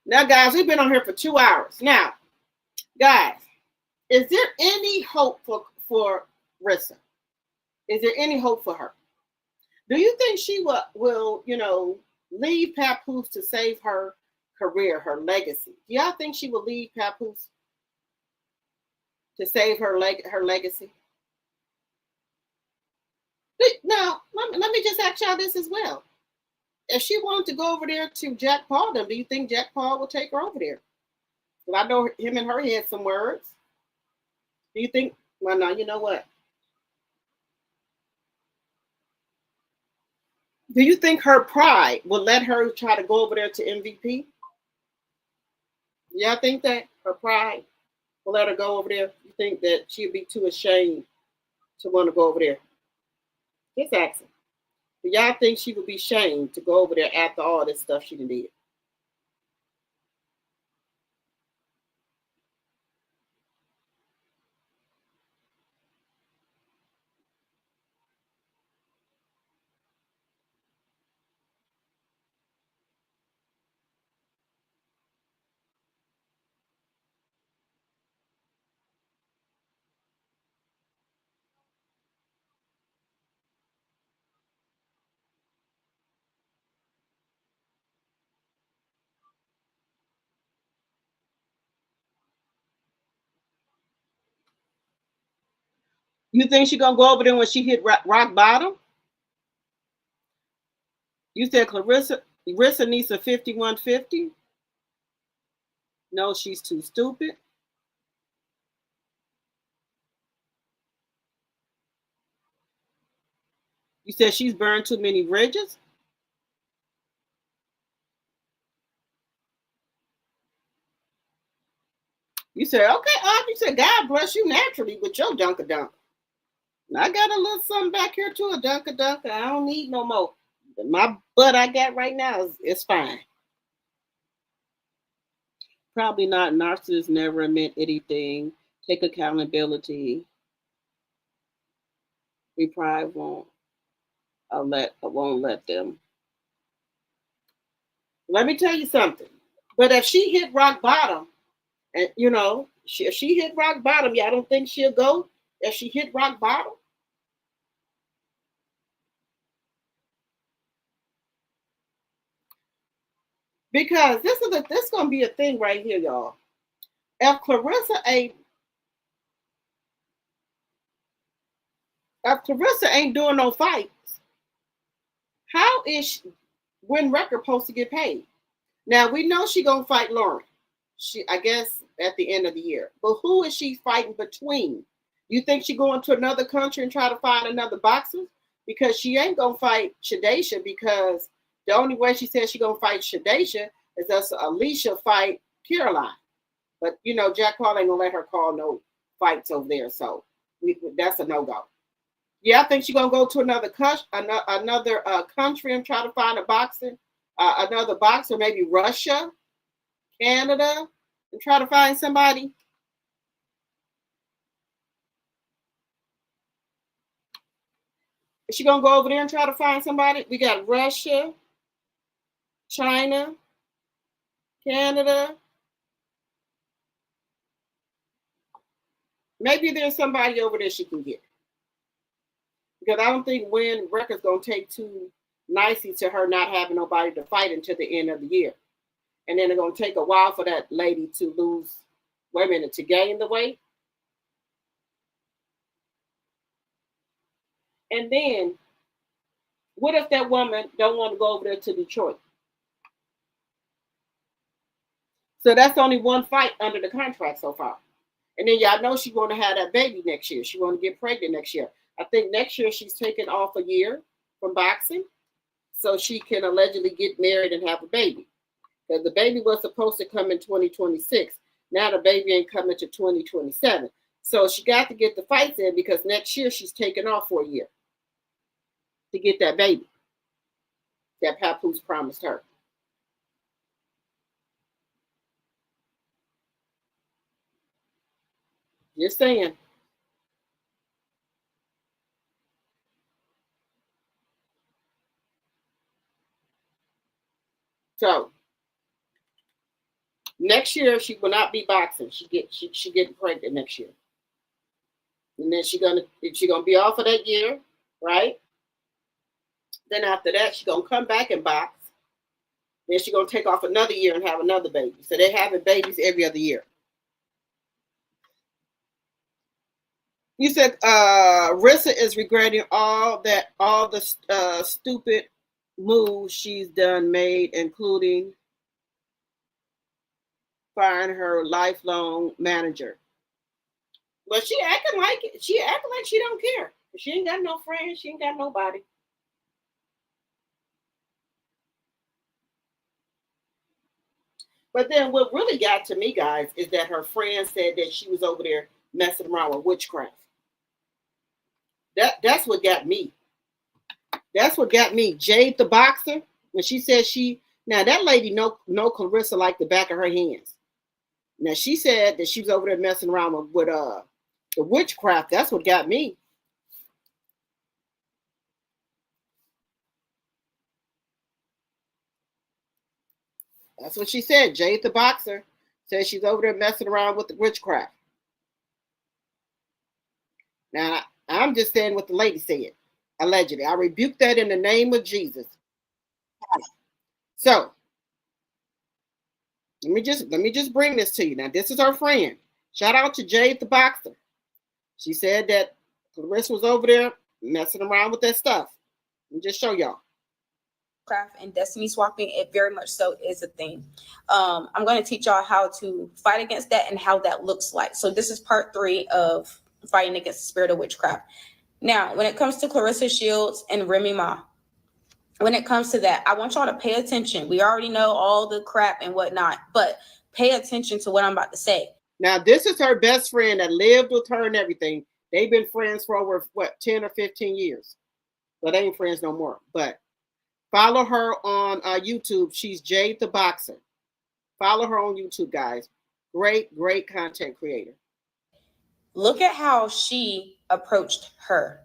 Now, guys, we've been on here for 2 hours. Now, guys, is there any hope for Rissa? Is there any hope for her? Do you think she will leave Papoose to save her career, her legacy? Do y'all think she will leave Papoose to save her legacy? Now, let me just ask y'all this as well. If she wanted to go over there to Jack Paul, do you think Jack Paul will take her over there? Well, I know him and her had some words. Do you think? Well, no, you know what? Do you think her pride will let her try to go over there to MVP? Y'all think that her pride will let her go over there? You think that she'd be too ashamed to want to go over there? Just asking. Do y'all think she would be ashamed to go over there after all this stuff she did? You think she's gonna go over there when she hit rock bottom? You said Rissa needs a 5150? No, she's too stupid. You said she's burned too many bridges? You said, okay, you said, God bless you naturally with your dunk-a-dunk. I got a little something back here too, a dunk-a-dunk. I don't need no more. My butt I got right now is fine. Probably not. Narcissists never admit anything. Take accountability. We probably won't let them. Let me tell you something. But if she hit rock bottom, and if she hit rock bottom, I don't think she'll go. If she hit rock bottom. Because this is gonna be a thing right here, y'all. If Claressa ain't doing no fights, how is Win Record supposed to get paid? Now we know she gonna fight Lauren. I guess at the end of the year. But who is she fighting between? You think she going to another country and try to find another boxer? Because she ain't gonna fight Shadesha, because the only way she says she gonna fight Shadesha is us Alicia fight Caroline. But Jack Paul ain't gonna let her call no fights over there, so that's a no-go. I think she's gonna go to another country and try to find another boxer, maybe Russia, Canada, and try to find somebody. Is she gonna go over there and try to find somebody? We got Russia, China, Canada. Maybe there's somebody over there she can get. Because I don't think Win Records going to take too nicely to her not having nobody to fight until the end of the year. And then it's going to take a while for that lady to lose, wait a minute, to gain the weight. And then, what if that woman don't want to go over there to Detroit? So that's only one fight under the contract so far. And then y'all know she's going to have that baby next year. She's going to get pregnant next year. I think next year she's taking off a year from boxing so she can allegedly get married and have a baby. Because the baby was supposed to come in 2026. Now the baby ain't coming to 2027. So she got to get the fights in because next year she's taking off for a year to get that baby that Papoose promised her. Just saying. So next year she will not be boxing. She getting pregnant next year, and then she gonna be off for that year, right? Then after that she gonna come back and box. Then she gonna take off another year and have another baby. So they're having babies every other year. You said Rissa is regretting all the stupid moves she's made, including firing her lifelong manager. But she acting like it. She acting like she don't care. She ain't got no friends. She ain't got nobody. But then what really got to me, guys, is that her friend said that she was over there messing around with witchcraft. That's what got me. That's what got me. Jade the boxer, when she said now that lady know Claressa like the back of her hands. Now she said that she was over there messing around with the witchcraft. That's what got me. That's what she said. Jade the boxer said she's over there messing around with the witchcraft. Now, I'm just saying what the lady said, allegedly. I rebuke that in the name of Jesus. So, let me just bring this to you. Now, this is her friend. Shout out to Jade the boxer. She said that Claressa was over there messing around with that stuff. Let me just show y'all. Craft and destiny swapping, it very much so is a thing. I'm going to teach y'all how to fight against that and how that looks like. So this is part 3 of fighting against the spirit of witchcraft. Now, when it comes to Claressa Shields and Remy Ma, when it comes to that, I want y'all to pay attention. We already know all the crap and whatnot, but pay attention to what I'm about to say. Now, this is her best friend that lived with her and everything. They've been friends for over, 10 or 15 years. Well, they ain't friends no more, but follow her on YouTube. She's Jade the Boxer. Follow her on YouTube, guys. Great, great content creator. Look at how she approached her.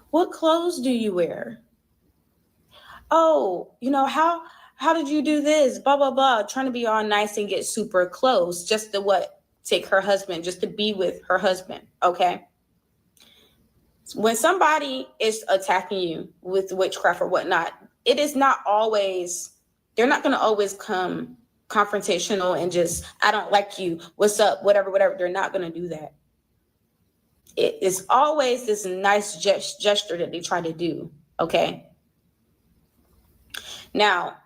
What clothes do you wear? Oh, how did you do this? Blah, blah, blah. Trying to be all nice and get super close just to take her husband, just to be with her husband. Okay. When somebody is attacking you with witchcraft or whatnot, it is not always, they're not going to always come confrontational and just, I don't like you, what's up, whatever. They're not going to do that. It is always this nice gesture that they try to do. Okay. Now,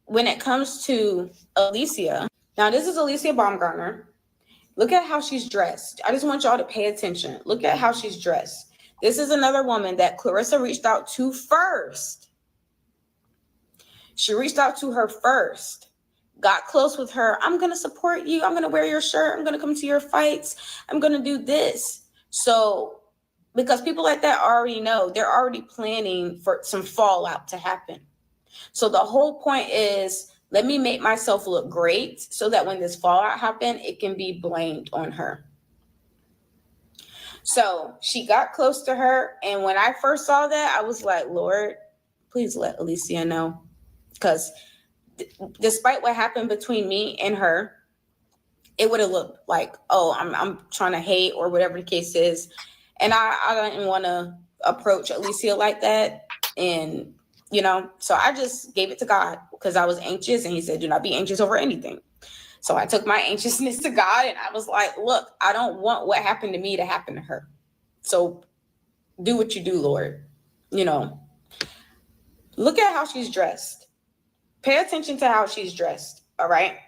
when it comes to Alicia, now this is Alicia Baumgartner. Look at how she's dressed. I just want y'all to pay attention. Look at how she's dressed. This is another woman that Claressa reached out to first. She reached out to her first, got close with her. I'm going to support you. I'm going to wear your shirt. I'm going to come to your fights. I'm going to do this. So, because people like that already know, they're already planning for some fallout to happen. So the whole point is, let me make myself look great so that when this fallout happens, it can be blamed on her. So she got close to her. And when I first saw that, I was like, Lord, please let Alicia know. Because despite what happened between me and her, it would have looked like, oh, I'm trying to hate or whatever the case is. And I didn't want to approach Alicia like that. And, you know, so I just gave it to God because I was anxious. And he said, do not be anxious over anything. So I took my anxiousness to God and I was like, look, I don't want what happened to me to happen to her. So do what you do, Lord. You know, look at how she's dressed. Pay attention to how she's dressed. All right.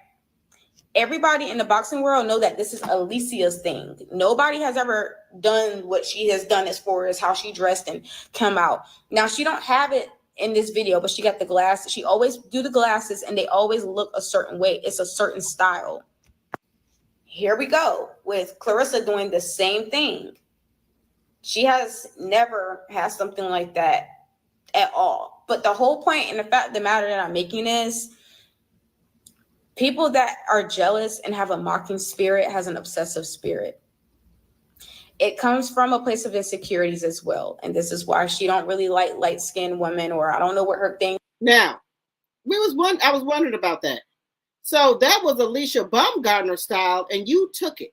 Everybody in the boxing world know that this is Alicia's thing. Nobody has ever done what she has done as far as how she dressed and come out. Now, she don't have it in this video, but she got the glasses. She always do the glasses and they always look a certain way. It's a certain style. Here we go with Claressa doing the same thing. She has never had something like that at all. But the whole point and the fact of the matter that I'm making is people that are jealous and have a mocking spirit has an obsessive spirit. It comes from a place of insecurities as well. And this is why she don't really like light-skinned women, or I don't know what her thing. Now, I was wondering about that. So that was Alicia Baumgartner style, and you took it.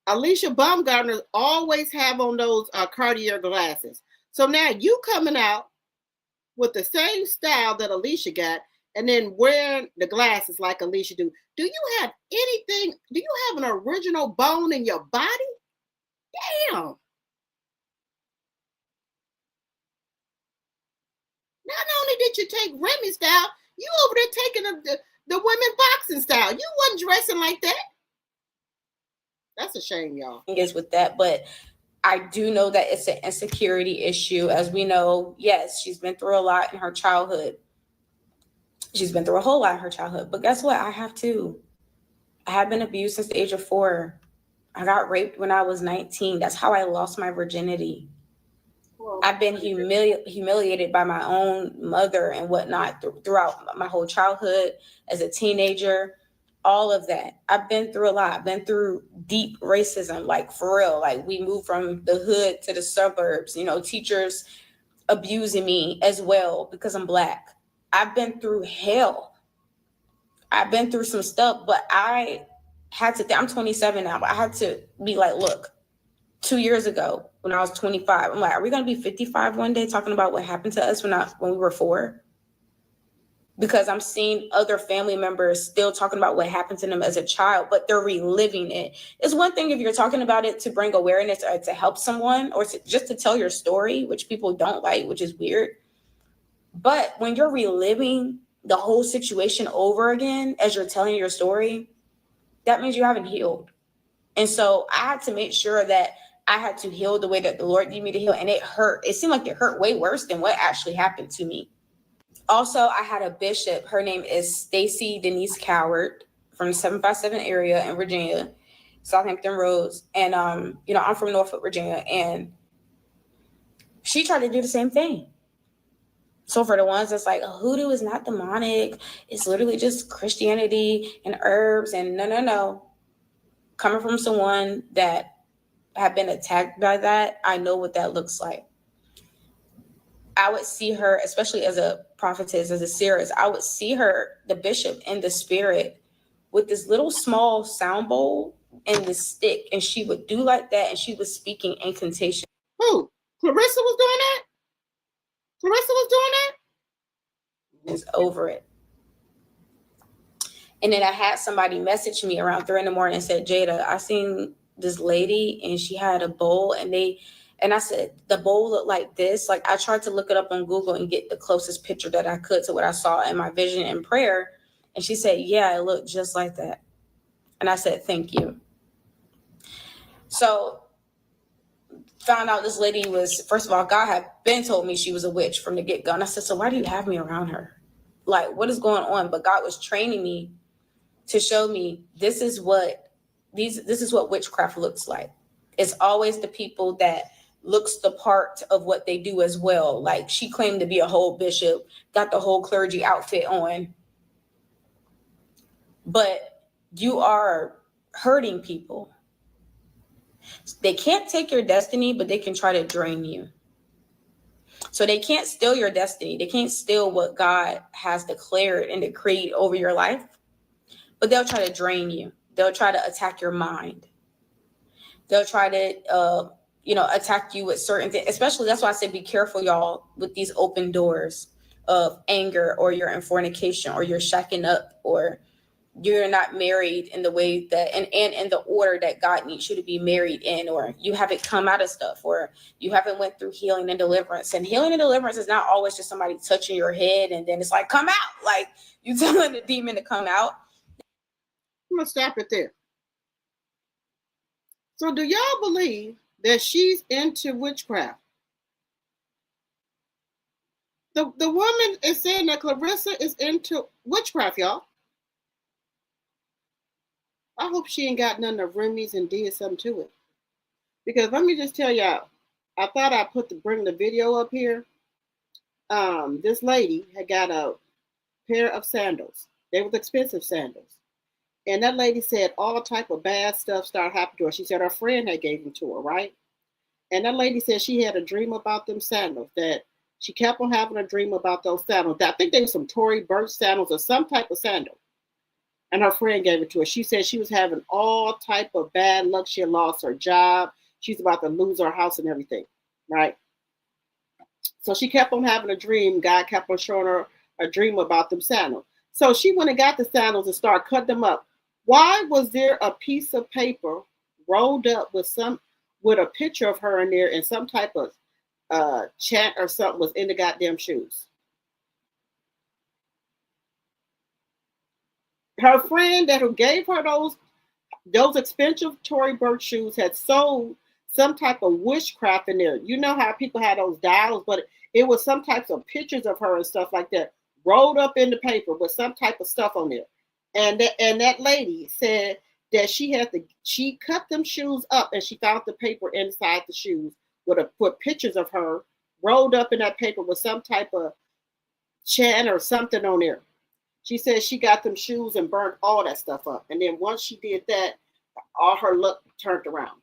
Alicia Baumgartner always have on those Cartier glasses. So now you coming out with the same style that Alicia got, and then wearing the glasses like Alicia do. Do you have anything? Do you have an original bone in your body? Damn. Not only did you take Remy style, you over there taking the women boxing style. You wasn't dressing like that. That's a shame, y'all. Is with that, but I do know that it's an insecurity issue. As we know, yes, she's been through a lot in her childhood. She's been through a whole lot in her childhood. But guess what? I have too. I have been abused since the age of 4. I got raped when I was 19. That's how I lost my virginity. Whoa. I've been humiliated by my own mother and whatnot throughout my whole childhood as a teenager. All of that. I've been through a lot. I've been through deep racism, like for real. Like we moved from the hood to the suburbs, you know, teachers abusing me as well because I'm Black. I've been through hell. I've been through some stuff, but I had to, I'm 27 now, but I had to be like, look, 2 years ago when I was 25, I'm like, are we going to be 55 one day talking about what happened to us when we were 4? Because I'm seeing other family members still talking about what happened to them as a child, but they're reliving it. It's one thing if you're talking about it to bring awareness or to help someone or just to tell your story, which people don't like, which is weird. But when you're reliving the whole situation over again as you're telling your story, that means you haven't healed. And so I had to make sure that I had to heal the way that the Lord needed me to heal. And it hurt. It seemed like it hurt way worse than what actually happened to me. Also, I had a bishop. Her name is Stacy Denise Coward from the 757 area in Virginia, Southampton Roads. And, you know, I'm from Norfolk, Virginia. And she tried to do the same thing. So for the ones that's like, hoodoo is not demonic. It's literally just Christianity and herbs. And no. Coming from someone that have been attacked by that, I know what that looks like. I would see her, especially as a prophetess, as a seeress, I would see her, the bishop, in the spirit with this little small sound bowl and this stick. And she would do like that. And she was speaking incantation. Who? Claressa was doing that? Claressa was doing that? It's over it. And then I had somebody message me around 3 a.m. and said, Jada, I seen this lady and she had a bowl and I said, the bowl looked like this. Like I tried to look it up on Google and get the closest picture that I could to what I saw in my vision and prayer. And she said, yeah, it looked just like that. And I said, thank you. So found out this lady was, first of all, God had been told me she was a witch from the get-go. And I said, so why do you have me around her? Like, what is going on? But God was training me to show me this is what witchcraft looks like. It's always the people that looks the part of what they do as well. Like she claimed to be a whole bishop, got the whole clergy outfit on. But you are hurting people. They can't take your destiny, but they can try to drain you. So they can't steal your destiny. They can't steal what God has declared and decreed over your life, but they'll try to drain you. They'll try to attack your mind. They'll try to, attack you with certain things. Especially, that's why I said be careful, y'all, with these open doors of anger, or you're in fornication, or you're shacking up, or you're not married in the way that and in the order that God needs you to be married in, or you haven't come out of stuff, or you haven't went through healing and deliverance. And healing and deliverance is not always just somebody touching your head and then it's like, come out. Like you telling the demon to come out. I'm gonna stop it there. So do y'all believe that she's into witchcraft? The woman is saying that Claressa is into witchcraft, y'all. I hope she ain't got none of Remy's and did something to it. Because let me just tell y'all, I thought I bring the video up here. This lady had got a pair of sandals. They were expensive sandals. And that lady said all type of bad stuff started happening to her. She said her friend had gave them to her, right? And that lady said she had a dream about them sandals, that she kept on having a dream about those sandals. I think they were some Tory Burch sandals or some type of sandal. And her friend gave it to her. She said she was having all type of bad luck. She had lost her job. She's about to lose her house and everything, right? So she kept on having a dream. God kept on showing her a dream about them sandals. So she went and got the sandals and started cutting them up. Why was there a piece of paper rolled up with a picture of her in there and some type of chant or something was in the goddamn shoes? Her friend who gave her those expensive Tory Burch shoes had sold some type of witchcraft in there. You know how people had those dials, but it was some types of pictures of her and stuff like that rolled up in the paper with some type of stuff on there. And that lady said that she cut them shoes up and she found the paper inside the shoes with pictures of her rolled up in that paper with some type of chant or something on there. She said she got them shoes and burned all that stuff up. And then once she did that, all her luck turned around.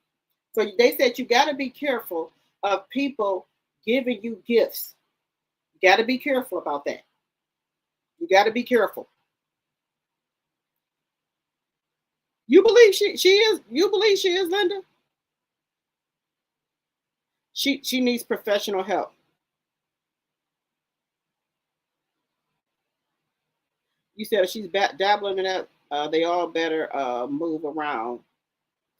So they said you got to be careful of people giving you gifts. You got to be careful about that. You got to be careful. You believe she is? You believe she is, Linda? She needs professional help. You said she's dabbling in that. They all better move around.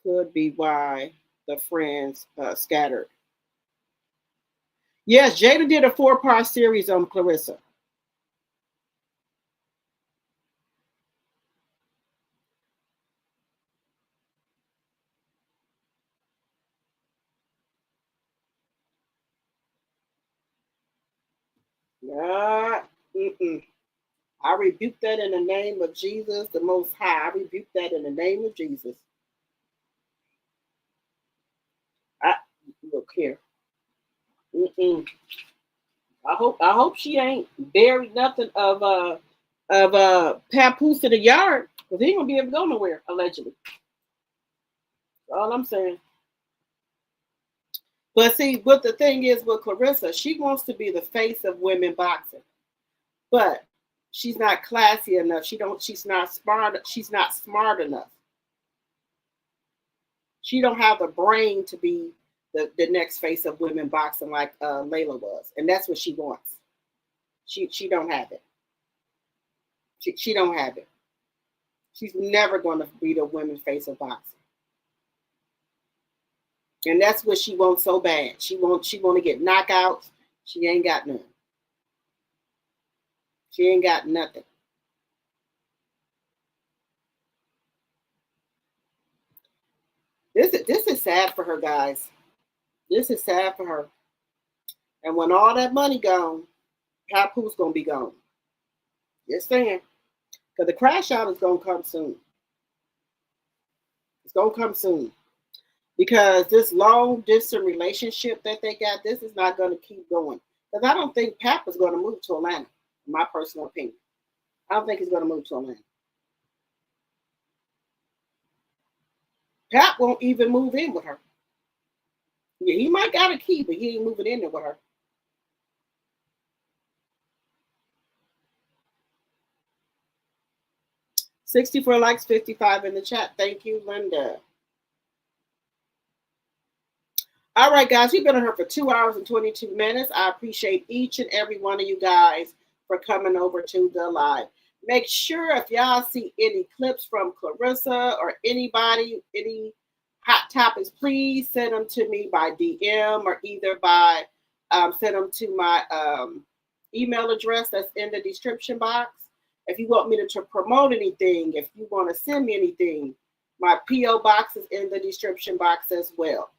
Could be why the friends scattered. Yes, Jada did a 4-part series on Claressa. I rebuke that in the name of Jesus, the Most High. I rebuke that in the name of Jesus. Look here. I hope she ain't buried nothing of Papoose in the yard, because he ain't gonna be able to go nowhere, allegedly. That's all I'm saying. But see, what the thing is with Claressa, she wants to be the face of women boxing, but she's not classy enough. She's not smart enough. She don't have the brain to be the next face of women boxing like Layla was, and that's what she wants. She don't have it. She don't have it. She's never going to be the women's face of boxing. And that's what she wants so bad. She want to get knockouts. She ain't got none. She ain't got nothing. This is sad for her, guys. This is sad for her. And when all that money gone, Papoose gonna be gone. Just saying. Because the crash out is gonna come soon. It's gonna come soon. Because this long distance relationship that they got, this is not going to keep going. Because I don't think Pap is going to move to Atlanta, in my personal opinion. I don't think he's going to move to Atlanta. Pap won't even move in with her. Yeah, he might got a key, but he ain't moving in there with her. 64 likes, 55 in the chat. Thank you, Linda. All right, guys, we've been on here for 2 hours and 22 minutes. I appreciate each and every one of you guys for coming over to the live. Make sure if y'all see any clips from Claressa or anybody, any hot topics, please send them to me by DM or either by send them to my email address that's in the description box. If you want me to promote anything, if you want to send me anything, my P.O. box is in the description box as well.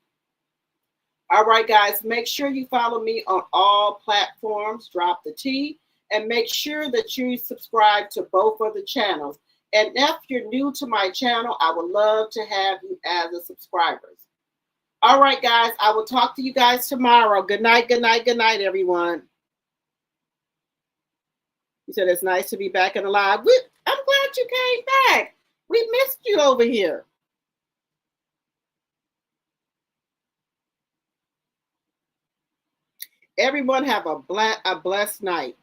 All right, guys, make sure you follow me on all platforms, Drop the T, and make sure that you subscribe to both of the channels. And if you're new to my channel, I would love to have you as a subscriber. All right, guys, I will talk to you guys tomorrow. Good night, good night, good night, everyone. You said it's nice to be back in the live. I'm glad you came back. We missed you over here. Everyone have a blessed night.